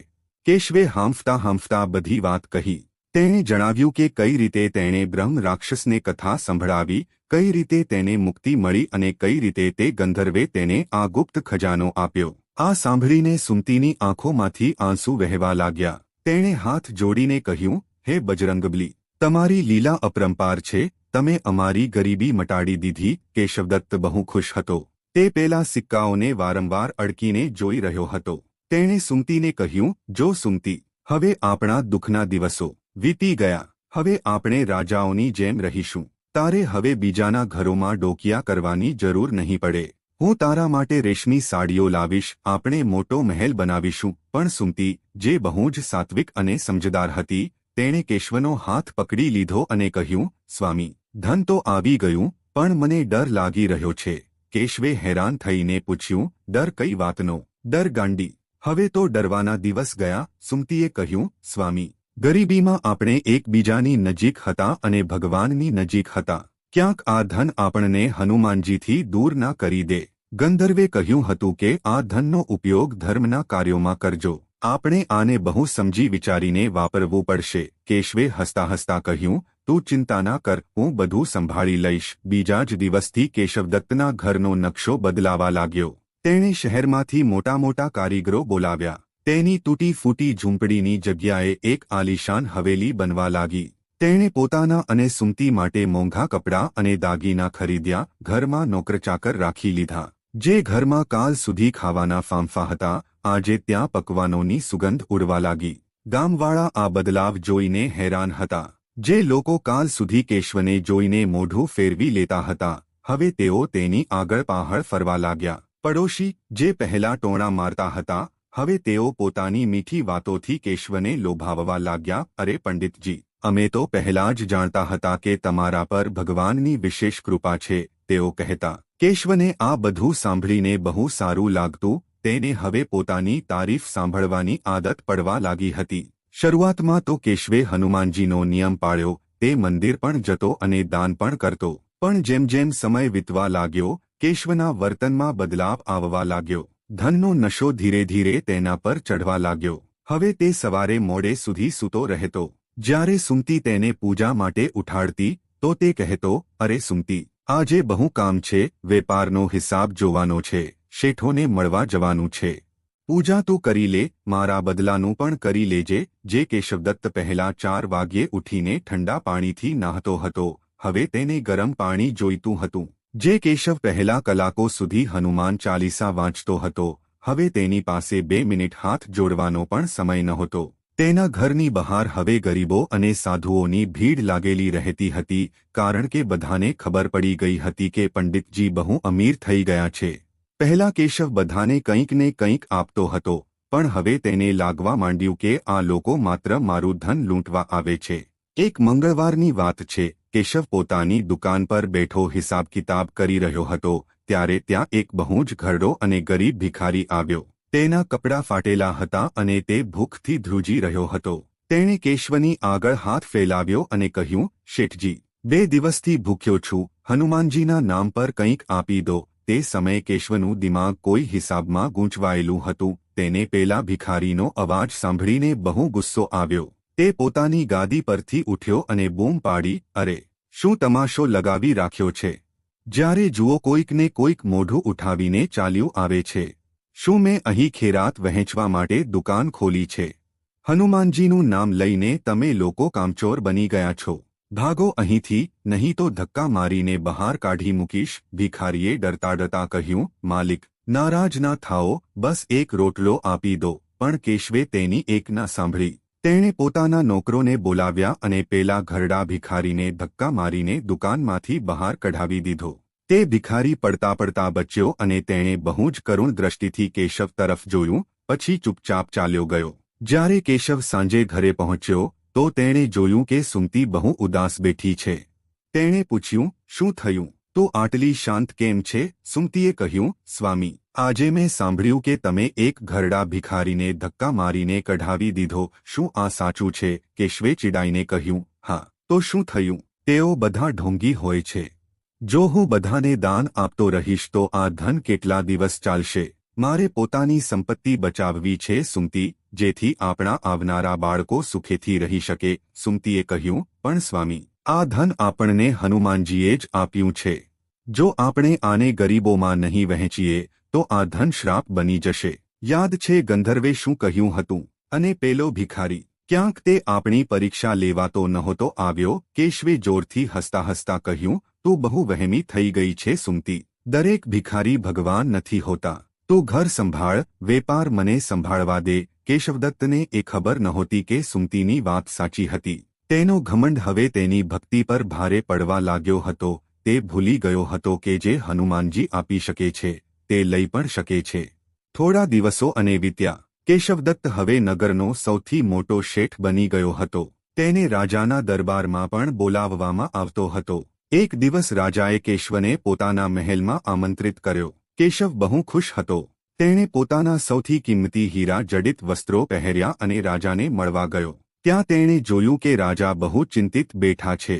કેશવે હાંફતા હાંફતા બધી વાત કહી. તેણે જણાવ્યું કે કઈ રીતે તેણે બ્રહ્મ રાક્ષસને કથા સંભળાવી, કઈ રીતે તેને મુક્તિ મળી અને કઈ રીતે તે ગંધર્વે તેને આ ગુપ્ત ખજાનો આપ્યો. આ સાંભળીને સુમતીની આંખોમાંથી આંસુ વહેવા લાગ્યા. તેણે હાથ જોડીને કહ્યું, હે બજરંગબલી, તમારી લીલા અપરંપાર છે. તમે અમારી ગરીબી મટાડી દીધી. કેશવદત્ત બહુ ખુશ હતો. તે પેલા સિક્કાઓને વારંવાર અડકીને જોઈ રહ્યો હતો. તેણે સુમતીને કહ્યું, જો સુમતી, હવે આપણા દુઃખના દિવસો વીતી ગયા. હવે આપણે રાજાઓની જેમ રહીશું. તારે હવે બીજાના ઘરોમાં ડોકિયા કરવાની જરૂર નહીં પડે. હું તારા માટે રેશમી સાડીઓ લાવીશ, આપણે મોટો મહેલ બનાવીશું. પણ સુમતી, જે બહુ જ સાત્વિક અને સમજદાર હતી, તેણે કેશવનો હાથ પકડી લીધો અને કહ્યું, સ્વામી, ધન તો આવી ગયું, પણ મને ડર લાગી રહ્યો છે. કેશવે હેરાન થઈને પૂછ્યું, ડર કઈ વાતનો? ડર ગાંડી, હવે તો ડરવાના દિવસ ગયા. સુમતીએ કહ્યું, સ્વામી, ગરીબીમાં આપણે એકબીજાની નજીક હતા અને ભગવાનની નજીક હતા. ક્યાંક આ ધન આપણને હનુમાનજીથી દૂર ના કરી દે. ગંધર્વે કહ્યું હતું કે આ ધનનો ઉપયોગ ધર્મના કાર્યોમાં કરજો. આપણે આને બહુ સમજી વિચારીને વાપરવું પડશે. કેશવે હસતા હસતા કહ્યું, તું ચિંતા ના કર, હું બધું સંભાળી લઈશ. બીજા જ દિવસથી કેશવદત્તના ઘરનો નકશો બદલાવા લાગ્યો. તેણે શહેરમાંથી મોટા મોટા કારીગરો બોલાવ્યા. તેની તૂટી ફૂટી ઝૂંપડીની જગ્યાએ એક આલીશાન હવેલી બનવા લાગી. તેણે પોતાના અને સુમતી માટે મોંઘા કપડાં અને દાગીના ખરીદ્યા. ઘરમાં નોકરચાકર રાખી લીધા. જે ઘરમાં કાલ સુધી ખાવાના ફાંફા હતા, આજે ત્યાં પકવાનોની સુગંધ ઉડવા લાગી. ગામવાળા આ બદલાવ જોઈને હેરાન હતા. જે લોકો કાલ સુધી કેશવને જોઈને મોઢું ફેરવી લેતા હતા, હવે તેઓ તેની આગળ પાહળ ફરવા લાગ્યા. પડોશી, જે પહેલા ટોણા મારતા હતા, હવે તેઓ પોતાની મીઠી વાતોથી કેશવને લોભાવવા લાગ્યા. અરે પંડિતજી, અમે તો પહેલા જ જાણતા હતા કે તમારા પર ભગવાનની વિશેષ કૃપા છે, તેઓ કહેતા. કેશવને આ બધું સાંભળીને બહુ સારું લાગતું. તેને હવે પોતાની તારીફ સાંભળવાની આદત પડવા લાગી હતી. શરૂઆતમાં તો કેશવે હનુમાનજીનો નિયમ પાળ્યો. તે મંદિર પણ જતો અને દાન પણ કરતો. પણ જેમ જેમ સમય વીતવા લાગ્યો, કેશવના વર્તનમાં બદલાવ આવવા લાગ્યો. ધનનો નશો ધીરે ધીરે તેના પર ચઢવા લાગ્યો. હવે તે સવારે મોડે સુધી સૂતો રહેતો. જ્યારે સુમતી તેને પૂજા માટે ઉઠાડતી, તો તે કહેતો, અરે સુમતી, આજે બહુ કામ છે, વેપારનો હિસાબ જોવાનો છે, શેઠોને મળવા જવાનું છે. પૂજા તું કરી લે, મારા બદલાનું પણ કરી લેજે. જે કેશવદત્ત પહેલા 4 વાગ્યે ઉઠીને ઠંડા પાણીથી નાહતો હતો, હવે તેને ગરમ પાણી જોઈતું હતું. જે કેશવ પહેલા કલાકો સુધી હનુમાન ચાલીસા વાંચતો હતો, હવે તેની પાસે 2 મિનિટ હાથ જોડવાનો પણ સમય નહોતો. તેના ઘરની બહાર હવે ગરીબો અને સાધુઓની ભીડ લાગેલી રહેતી હતી, કારણ કે બધાને ખબર પડી ગઈ હતી કે પંડિતજી બહુ અમીર થઈ ગયા છે. પહેલા કેશવ બધાને કંઈક ને કંઈક આપતો હતો, પણ હવે તેને લાગવા માંડ્યું કે આ લોકો માત્ર મારું ધન લૂંટવા આવે છે. એક મંગળવારની વાત છે. કેશવ પોતાની દુકાન પર બેઠો હિસાબ કિતાબ કરી રહ્યો હતો, ત્યારે ત્યાં એક બહુ જ ઘરડો અને ગરીબ ભિખારી આવ્યો. તેના કપડાં ફાટેલા હતા અને તે ભૂખથી ધ્રુજી રહ્યો હતો. તેણે કેશવની આગળ હાથ ફેલાવ્યો અને કહ્યું, શેઠજી, 2 દિવસથી ભૂખ્યો છું, હનુમાનજીના નામ પર કંઈક આપી દો. તે સમયે કેશવનું દિમાગ કોઈ હિસાબમાં ગૂંચવાયેલું હતું. તેને પેલા ભિખારીનો અવાજ સાંભળીને બહુ ગુસ્સો આવ્યો. તે પોતાની ગાદી પરથી ઉઠ્યો અને બૂમ પાડી, અરે, શું તમાશો લગાવી રાખ્યો છે? જ્યારે જુઓ કોઈકને કોઈક મોઢું ઉઠાવીને ચાલ્યું આવે છે. શું મેં અહીં ખેરાત વહેંચવા માટે દુકાન ખોલી છે? હનુમાનજીનું નામ લઈને તમે લોકો કામચોર બની ગયા છો. ભાગો અહીંથી, નહીં તો ધક્કા મારીને બહાર કાઢી મૂકીશ. ભિખારીએ ડરતા ડરતા કહ્યું, માલિક, નારાજ ના થાઓ, બસ એક રોટલો આપી દો. પણ કેશવે તેની એક ના સાંભળી. તેણે પોતાના નોકરોને બોલાવ્યા અને પેલા ઘરડા ભિખારીને ધક્કા મારીને દુકાનમાંથી બહાર કઢાવી દીધો. તે ભિખારી પડતા પડતા બચ્યો અને તેણે બહુ જ કરુણ દ્રષ્ટિથી કેશવ તરફ જોયું, પછી ચૂપચાપ ચાલ્યો ગયો. જ્યારે કેશવ સાંજે ઘરે પહોંચ્યો, તો તેણે જોયું કે સુમતી બહુ ઉદાસ બેઠી છે. તેણે પૂછ્યું, શું થયું? તો આટલી શાંત કેમ છે? સુમતીએ કહ્યું, સ્વામી, આજે મેં સાંભળ્યું કે તમે એક ઘરડા ભિખારીને ધક્કા મારીને કઢાવી દીધો. શું આ સાચું છે? કેશવે ચીડાઈને કહ્યું, હા. તો શું થયું? તેઓ બધા ઢોંગી હોય છે. જો હું બધાને દાન આપતો રહીશ તો આ ધન કેટલા દિવસ ચાલશે? મારે પોતાની સંપત્તિ બચાવવી છે સુમતી, જેથી આપણા આવનારા બાળકો સુખેથી રહી શકે. સુમતીએ કહ્યું, પણ સ્વામી, આ ધન આપણને હનુમાનજીએ જ આપ્યું છે. જો આપણે આને ગરીબોમાં નહીં વહેંચીએ, તો આ ધન શ્રાપ બની જશે. યાદ છે ગંધર્વે શું કહ્યું હતું? અને પેલો ભિખારી, ક્યાંક તે આપણી પરીક્ષા લેવાતો નહોતો આવ્યો? કેશવે જોરથી હસતા હસતા કહ્યું, તું બહુ વહેમી થઈ ગઈ છે સુમતી. દરેક ભિખારી ભગવાન નથી હોતા. તું ઘર સંભાળ, વેપાર મને સંભાળવા દે. કેશવદત્તને એ ખબર નહોતી કે સુમતીની વાત સાચી હતી. તેનો ઘમંડ હવે તેની ભક્તિ પર ભારે પડવા લાગ્યો હતો. તે ભૂલી ગયો હતો કે જે હનુમાનજી આપી શકે છે તે લઈ પણ શકે છે. થોડા દિવસો અને વીત્યા. કેશવદત્ત હવે નગરનો સૌથી મોટો શેઠ બની ગયો હતો. તેને રાજાના દરબારમાં પણ બોલાવવામાં આવતો હતો. એક દિવસ રાજાએ કેશવને પોતાના મહેલમાં આમંત્રિત કર્યો. કેશવ બહુ ખુશ હતો. તેણે પોતાના સૌથી કિંમતી હીરા જડિત વસ્ત્રો પહેર્યા અને રાજાને મળવા ગયો. ત્યાં તેણે જોયું કે રાજા બહુ ચિંતિત બેઠા છે.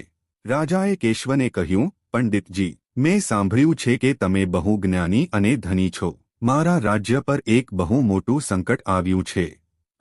રાજાએ કેશવને કહ્યું, પંડિતજી, મેં સાંભળ્યું છે કે તમે બહુ જ્ઞાની અને ધની છો. મારા રાજ્ય પર એક બહુ મોટું સંકટ આવ્યું છે.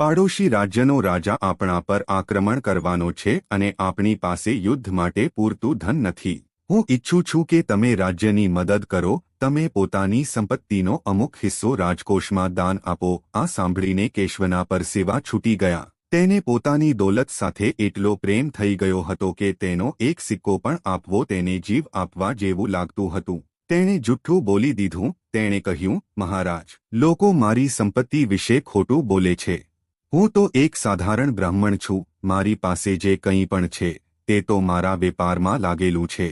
પાડોશી રાજ્યનો રાજા આપણા પર આક્રમણ કરવાનો છે અને આપણી પાસે યુદ્ધ માટે પૂરતું ધન નથી. હું ઈચ્છું છું કે તમે રાજ્યની મદદ કરો. તમે પોતાની સંપત્તિનો અમુક હિસ્સો રાજકોષમાં દાન આપો. આ સાંભળીને કેશવના પરસેવા છૂટી ગયા. તેને પોતાની દોલત સાથે એટલો પ્રેમ થઈ ગયો હતો કે તેનો એક સિક્કો પણ આપવો તેને જીવ આપવા જેવું લાગતું હતું. તેણે જુઠ્ઠું બોલી દીધું. તેણે કહ્યું, મહારાજ, લોકો મારી સંપત્તિ વિશે ખોટું બોલે છે. હું તો એક સાધારણ બ્રાહ્મણ છું. મારી પાસે જે કંઈ પણ છે તે તો મારા વેપારમાં લાગેલું છે.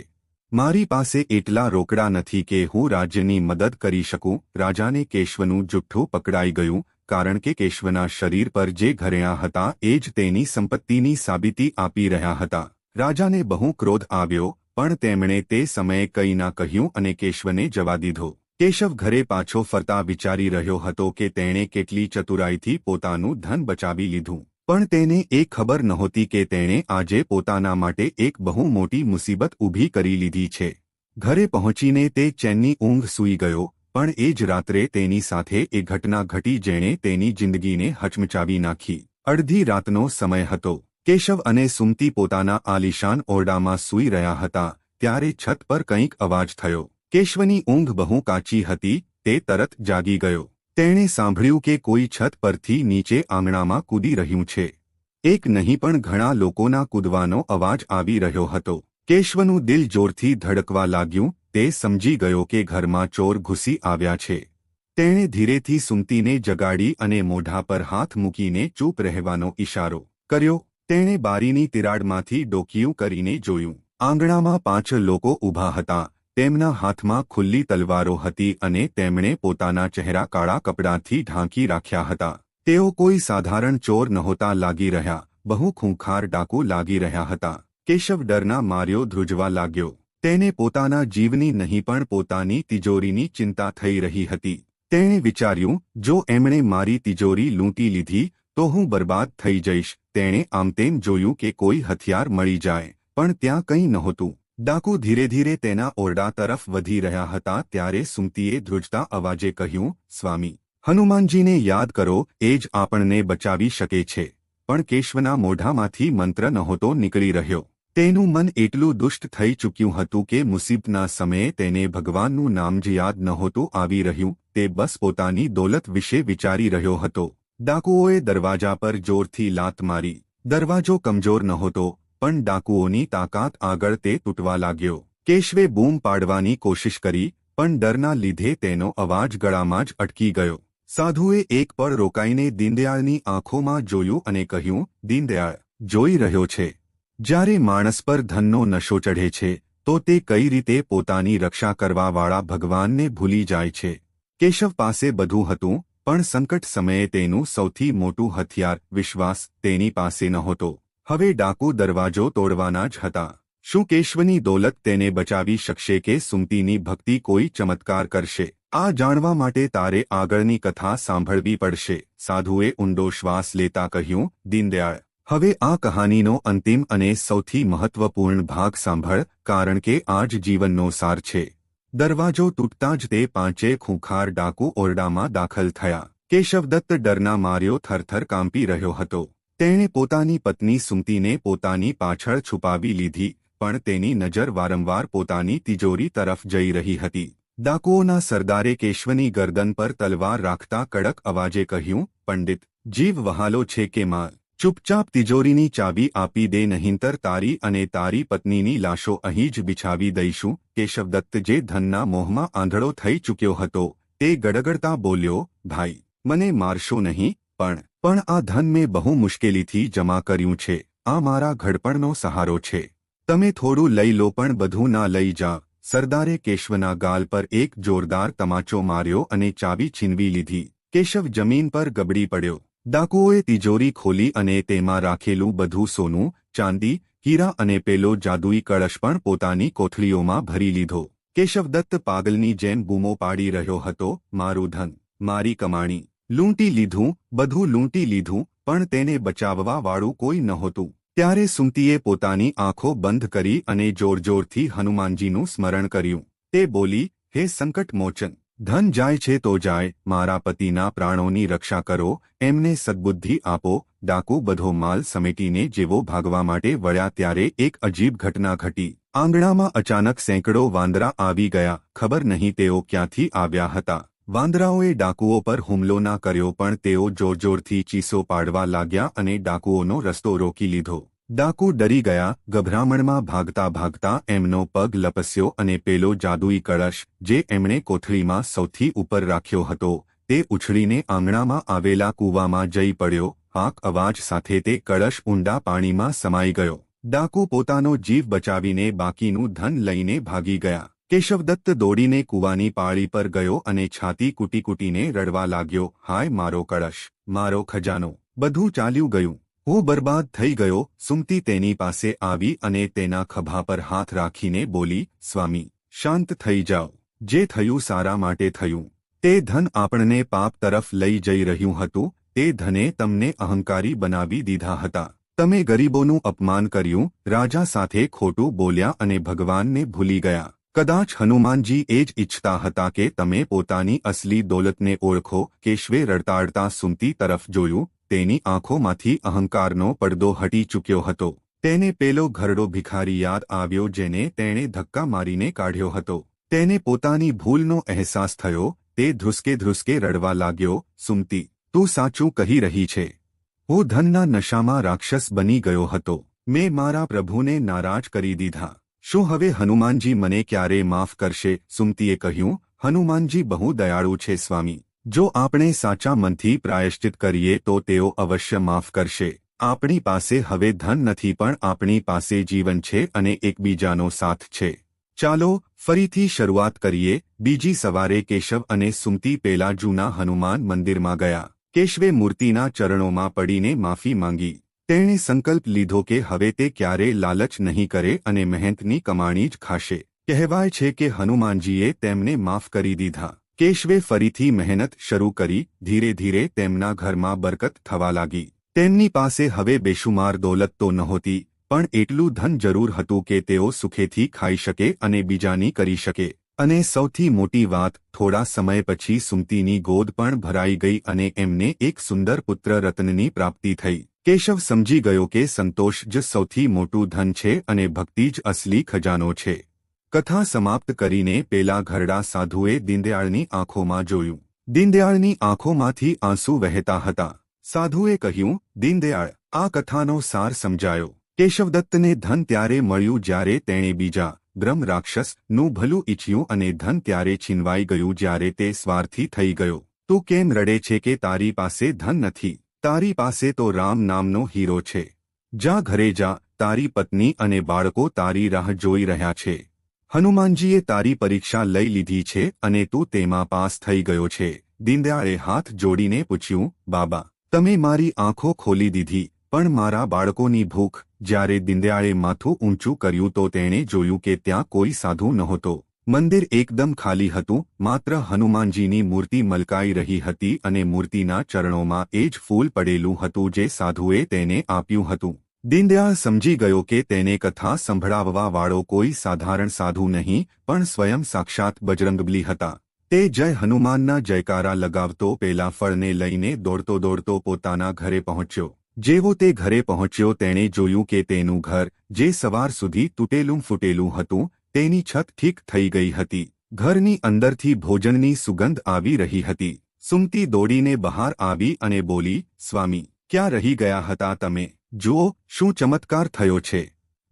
મારી પાસે એટલા રોકડા નથી કે હું રાજ્યની મદદ કરી શકું. રાજાને કેશવનું જુઠ્ઠું પકડાઈ ગયું, કારણ કે કેશવના શરીર પર જે ઘરેણાં હતા એ જ તેની સંપત્તિની સાબિતી આપી રહ્યા હતા. રાજાને બહુ ક્રોધ આવ્યો, પણ તેમણે તે સમયે કંઈ ના કહ્યું અને કેશવને જવા દીધો. કેશવ ઘરે પાછો ફરતા વિચારી રહ્યો હતો કે તેણે કેટલી ચતુરાઈથી પોતાનું ધન બચાવી લીધું. પણ તેને એ ખબર નહોતી કે તેણે આજે પોતાના માટે એક બહુ મોટી મુસીબત ઊભી કરી લીધી છે. ઘરે પહોંચીને તે ચેનની ઊંઘ સૂઈ ગયો. પણ એ જ રાત્રે તેની સાથે એ ઘટના ઘટી જેણે તેની જિંદગીને હચમચાવી નાખી. અડધી રાતનો સમય હતો. કેશવ અને સુમતી પોતાના આલીશાન ઓરડામાં સૂઈ રહ્યા હતા. ત્યારે છત પર કંઈક અવાજ થયો. કેશવની ઊંઘ બહુ કાચી હતી. તે તરત જાગી ગયો. તેણે સાંભળ્યું કે કોઈ છત પરથી નીચે આંગણામાં કૂદી રહ્યું છે. એક નહીં પણ ઘણા લોકોના કૂદવાનો અવાજ આવી રહ્યો હતો. કેશવનું દિલ જોરથી ધડકવા લાગ્યું. તે સમજી ગયો કે ઘરમાં ચોર ઘૂસી આવ્યા છે. તેણે ધીરેથી સુમતીને જગાડી અને મોઢા પર હાથ મૂકીને ચૂપ રહેવાનો ઇશારો કર્યો. તેણે બારીની તિરાડમાંથી ડોકિયું કરીને જોયું. આંગણામાં 5 લોકો ઊભા હતા. તેમના હાથમાં ખુલ્લી તલવારો હતી અને તેમણે પોતાના ચહેરા કાળા કપડાથી ઢાંકી રાખ્યા હતા. તેઓ કોઈ સાધારણ ચોર નહોતા લાગી રહ્યા, બહુ ખૂંખાર ડાકુ લાગી રહ્યા હતા. કેશવ ડરના માર્યો ધ્રુજવા લાગ્યો. તેને પોતાના જીવની નહીં પણ પોતાની તિજોરીની ચિંતા થઈ રહી હતી. તેણે વિચાર્યું, જો એમણે મારી તિજોરી લૂંટી લીધી તો હું બરબાદ થઈ જઈશ. તેણે આમતેમ જોયું કે કોઈ હથિયાર મળી જાય, પણ ત્યાં કંઈ નહોતું. ડાકુ ધીરે ધીરે તેના ઓરડા તરફ વધી રહ્યા હતા. ત્યારે સુમતીએ ધ્રુજતા અવાજે કહ્યું, સ્વામી, હનુમાનજીને યાદ કરો, એ જ આપણને બચાવી શકે છે. પણ કેશવના મોઢામાંથી મંત્ર નહોતો નીકળી રહ્યો. તેનું મન એટલું દુષ્ટ થઈ ચૂક્યું હતું કે મુસીબતના સમયે તેને ભગવાનનું નામ જ યાદ નહોતું આવી રહ્યું. તે બસ પોતાની દોલત વિશે વિચારી રહ્યો હતો. ડાકુઓએ દરવાજા પર જોરથી લાત મારી. દરવાજો કમજોર નહોતો, પણ ડાકુઓની તાકાત આગળ તે તૂટવા લાગ્યો. કેશવે બૂમ પાડવાની કોશિશ કરી, પણ ડરના લીધે તેનો અવાજ ગળામાં જ અટકી ગયો. સાધુએ એક પળ રોકાઈને દીનદયાળની આંખોમાં જોયું અને કહ્યું, દીનદયાળ, જોઈ રહ્યો છે? જ્યારે માણસ પર ધનનો નશો ચઢે છે તો તે કઈ રીતે પોતાની રક્ષા કરવાવાળા ભગવાનને ભૂલી જાય છે. કેશવ પાસે બધું હતું, પણ સંકટ સમયે તેનું સૌથી મોટું હથિયાર વિશ્વાસ તેની પાસે નહોતો. હવે ડાકુ દરવાજો તોડવાના જ હતા. શું કેશવની દોલત તેને બચાવી શકશે કે સુમતીની ભક્તિ કોઈ ચમત્કાર કરશે? આ જાણવા માટે તારે આગળની કથા સાંભળવી પડશે. સાધુએ ઊંડો શ્વાસ લેતા કહ્યું, દીનદયાળ, હવે આ કહાનીનો અંતિમ અને સૌથી મહત્વપૂર્ણ ભાગ સાંભળ, કારણ કે આ જ જીવનનો સાર છે. દરવાજો તૂટતા જ તે 5 ખૂંખાર ડાકુ ઓરડામાં દાખલ થયા. કેશવદત્ત ડરના માર્યો થરથર કાંપી રહ્યો હતો. તેણે પોતાની પત્ની સુમતીને પોતાની પાછળ છુપાવી લીધી, પણ તેની નજર વારંવાર પોતાની તિજોરી તરફ જઈ રહી હતી. ડાકુઓના સરદારે કેશવની ગરદન પર તલવાર રાખતા કડક અવાજે કહ્યું, પંડિત, જીવ વહાલો છે કે માર? ચૂપચાપ તિજોરીની ચાવી આપી દે, નહીંતર તારી અને તારી પત્નીની લાશો અહીં જ બિછાવી દઈશું. કેશવદત્ત જે ધનના મોહમાં આંધળો થઈ ચૂક્યો હતો, તે ગડગડતા બોલ્યો, ભાઈ, મને મારશો નહીં, પણ આ ધન મેં બહુ મુશ્કેલીથી જમા કર્યું છે. આ મારા ઘડપણનો સહારો છે. તમે થોડું લઈ લો પણ બધું ના લઈ જા. સરદારે કેશવના ગાલ પર એક જોરદાર તમાચો માર્યો અને ચાવી છીનવી લીધી. કેશવ જમીન પર ગબડી પડ્યો. ડાકુઓએ તિજોરી ખોલી અને તેમાં રાખેલું બધું સોનું, ચાંદી, હીરા અને પેલો જાદુઈ કળશ પણ પોતાની કોથળીઓમાં ભરી લીધો. કેશવદત્ત પાગલની જેમ બૂમો પાડી રહ્યો હતો, મારું ધન, મારી કમાણી લૂંટી લીધું, બધું લૂંટી લીધું, પણ તેને બચાવવા વાળું કોઈ નહોતું. ત્યારે સુમતીએ પોતાની આંખો બંધ કરી અને જોરજોરથી હનુમાનજીનું સ્મરણ કર્યું. તે બોલી, હે સંકટ મોચન, ધન જાય છે તો જાય, મારા પતિના પ્રાણોની રક્ષા કરો, એમને સદ્બુદ્ધિ આપો. ડાકુ બધો માલ સમેટીને જેવો ભાગવા માટે વળ્યા ત્યારે એક અજીબ ઘટના ઘટી. આંગણામાં અચાનક સેંકડો વાંદરા આવી ગયા. ખબર નહીં તેઓ ક્યાંથી આવ્યા હતા. વાંદરાઓએ ડાકુઓ પર હુમલો ના કર્યો પણ તેઓ જોરજોરથી ચીસો પાડવા લાગ્યા અને ડાકુઓનો રસ્તો રોકી લીધો. ડાકુ ડરી ગયા. ગભરામણમાં ભાગતા ભાગતા એમનો પગ લપસ્યો અને પેલો જાદુઈ કળશ, જે એમણે કોથળીમાં સૌથી ઉપર રાખ્યો હતો, તે ઉછળીને આંગણામાં આવેલા કૂવામાં જઈ પડ્યો. આંખ અવાજ સાથે તે કળશ ઊંડા પાણીમાં સમાઈ ગયો. ડાકુ પોતાનો જીવ બચાવીને બાકીનું ધન લઈને ભાગી ગયા. કેશવદત્ત દોડીને કૂવાની પાળી પર ગયો અને છાતી કૂટી કૂટીને રડવા લાગ્યો, હાય મારો કળશ, મારો ખજાનો, બધું ચાલ્યું ગયું, હું બરબાદ થઈ ગયો. સુમતી તેની પાસે આવી અને તેના ખભા પર હાથ રાખીને બોલી, સ્વામી, શાંત થઈ જાઓ. જે થયું સારા માટે થયું. તે ધન આપણને પાપ તરફ લઈ જઈ રહ્યું હતું. તે ધને તમને અહંકારી બનાવી દીધા હતા. તમે ગરીબોનું અપમાન કર્યું, રાજા સાથે ખોટું બોલ્યા અને ભગવાનને ભૂલી ગયા. કદાચ હનુમાનજી એ જ ઈચ્છતા હતા કે તમે પોતાની અસલી દોલતને ઓળખો. કેશવે રડતાડતા સુમતી તરફ જોયું. તેની આંખોમાંથી અહંકારનો પડદો હટી ચૂક્યો હતો. તેને પેલો ઘરડો ભિખારી યાદ આવ્યો જેને તેણે ધક્કા મારીને કાઢ્યો હતો. તેને પોતાની ભૂલનો અહેસાસ થયો. તે ધ્રુસકે ધ્રુસકે રડવા લાગ્યો, સુમતી, તું સાચું કહી રહી છે. હું ધનના નશામાં રાક્ષસ બની ગયો હતો. મેં મારા પ્રભુને નારાજ કરી દીધા. શું હવે હનુમાનજી મને ક્યારે માફ કરશે? સુમતીએ કહ્યું, હનુમાનજી બહુ દયાળુ છે સ્વામી. જો આપણે સાચા મનથી પ્રાયશ્ચિત કરીએ તો તેઓ અવશ્ય માફ કરશે. આપણી પાસે હવે ધન નથી પણ આપણી પાસે જીવન છે અને એકબીજાનો સાથ છે. ચાલો ફરીથી શરૂઆત કરીએ. બીજી સવારે કેશવ અને સુમતી પેલા જૂના હનુમાન મંદિરમાં ગયા. કેશવે મૂર્તિના ચરણોમાં પડીને માફી માંગી. તેણે સંકલ્પ લીધો કે હવે તે ક્યારેય લાલચ નહીં કરે અને મહેનતની કમાણી જ ખાશે. કહેવાય છે કે હનુમાનજીએ તેમને માફ કરી દીધા. કેશવે ફરીથી મહેનત શરૂ કરી. ધીરે ધીરે તેમના ઘરમાં બરકત થવા લાગી. તેમની પાસે હવે બેશુમાર દોલત તો નહોતી, પણ એટલું ધન જરૂર હતું કે તેઓ સુખેથી ખાઈ શકે અને બીજાની કરી શકે. અને સૌથી મોટી વાત, થોડા સમય પછી સુમતીની ગોદ પણ ભરાઈ ગઈ અને એમને એક સુંદર પુત્ર રત્નની પ્રાપ્તિ થઈ. કેશવ સમજી ગયો કે સંતોષ જ સૌથી મોટું ધન છે અને ભક્તિ જ અસલી ખજાનો છે. કથા સમાપ્ત કરીને પેલા ઘરડા સાધુએ દીનદયાળની આંખોમાં જોયું. દીનદયાળની આંખોમાંથી આંસુ વહેતા હતા. સાધુએ કહ્યું, દીનદયાળ, આ કથાનો સાર સમજાયો. કેશવદત્તને ધન ત્યારે મળ્યું જ્યારે તેણે બીજા બ્રહ્મ રાક્ષસનું ભલું ઈચ્છ્યું અને ધન ત્યારે છીનવાઈ ગયું જ્યારે તે સ્વાર્થી થઈ ગયો. તું કેમ રડે છે કે તારી પાસે ધન નથી? તારી પાસે તો રામ નામનો હીરો છે. જા ઘરે જા, તારી પત્ની અને બાળકો તારી રાહ જોઈ રહ્યા છે. હનુમાનજીએ તારી પરીક્ષા લઈ લીધી છે અને તું તેમાં પાસ થઈ ગયો છે. દીનદયાળે હાથ જોડીને પૂછ્યું, બાબા, તમે મારી આંખો ખોલી દીધી, પણ મારા બાળકોની ભૂખ? જ્યારે દીનદયાળે માથું ઊંચું કર્યું તો તેણે જોયું કે ત્યાં કોઈ સાધુ નહોતો. મંદિર એકદમ ખાલી હતું. માત્ર હનુમાનજીની મૂર્તિ મલકાઈ રહી હતી અને મૂર્તિના ચરણોમાં એ જ ફૂલ પડેલું હતું જે સાધુએ તેને આપ્યું હતું. દીનદયાળ સમજી ગયો કે તેને કથા સંભળાવવા વાળો કોઈ સાધારણ સાધુ નહીં, પણ સ્વયં સાક્ષાત બજરંગબલી હતા. તે જય હનુમાનના જયકારા લગાવતો પેલા ફળને લઈને દોડતો દોડતો પોતાના ઘરે પહોંચ્યો. જેવો તે ઘરે પહોંચ્યો તેણે જોયું કે તેનું ઘર, જે સવાર સુધી તૂટેલું ફૂટેલું હતું, તેની છત ઠીક થઈ ગઈ હતી. ઘરની અંદરથી ભોજનની સુગંધ આવી રહી હતી. સુમતી દોડીને બહાર આવી અને બોલી, સ્વામી, ક્યાં રહી ગયા હતા તમે? જુઓ, શું ચમત્કાર થયો છે.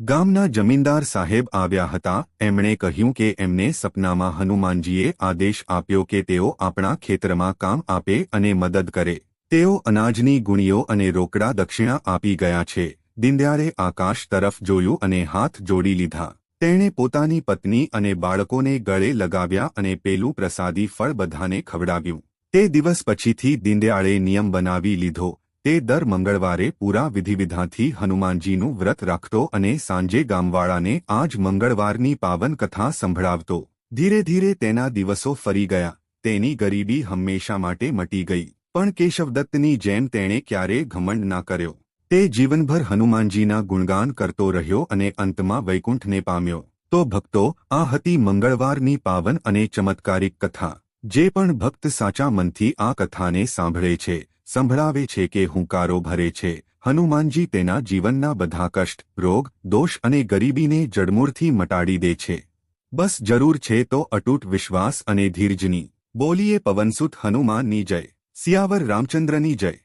ગામના જમીનદાર સાહેબ આવ્યા હતા. એમણે કહ્યું કે એમને સપનામાં હનુમાનજીએ આદેશ આપ્યો કે તેઓ આપણા ખેતરમાં કામ આપે અને મદદ કરે. તેઓ અનાજની ગુણીઓ અને રોકડા દક્ષિણા આપી ગયા છે. દીનદયાળે આકાશ તરફ જોયું અને હાથ જોડી લીધા. તેણે પોતાની પત્ની અને બાળકોને ગળે લગાવ્યા અને પેલું પ્રસાદી ફળ બધાને ખવડાવ્યું. તે દિવસ પછીથી દીનદયાળે નિયમ બનાવી લીધો. તે દર મંગળવારે પૂરા વિધિવિધાનથી હનુમાનજીનું વ્રત રાખતો અને સાંજે ગામવાળાને આ જ મંગળવારની પાવન કથા સંભળાવતો. ધીરે ધીરે તેના દિવસો ફરી ગયા. તેની ગરીબી હંમેશા માટે મટી ગઈ. પણ કેશવદત્તની જેમ તેણે ક્યારેય ઘમંડ ના કર્યો. તે જીવનભર હનુમાનજીના ગુણગાન કરતો રહ્યો અને અંતમાં વૈકુંઠને પામ્યો. તો ભક્તો, આ હતી મંગળવારની પાવન અને ચમત્કારિક કથા. જે પણ ભક્ત સાચા મનથી આ કથાને સાંભળે છે, સંભળાવે છે કે હુંકારો ભરે છે, હનુમાનજી તેના જીવનના બધા કષ્ટ, રોગ, દોષ અને ગરીબીને જડમૂળથી મટાડી દે છે. બસ જરૂર છે તો અતૂટ વિશ્વાસ અને ધીરજની. બોલીએ પવનસુત હનુમાનની જય. સિયાવર રામચંદ્રની જય.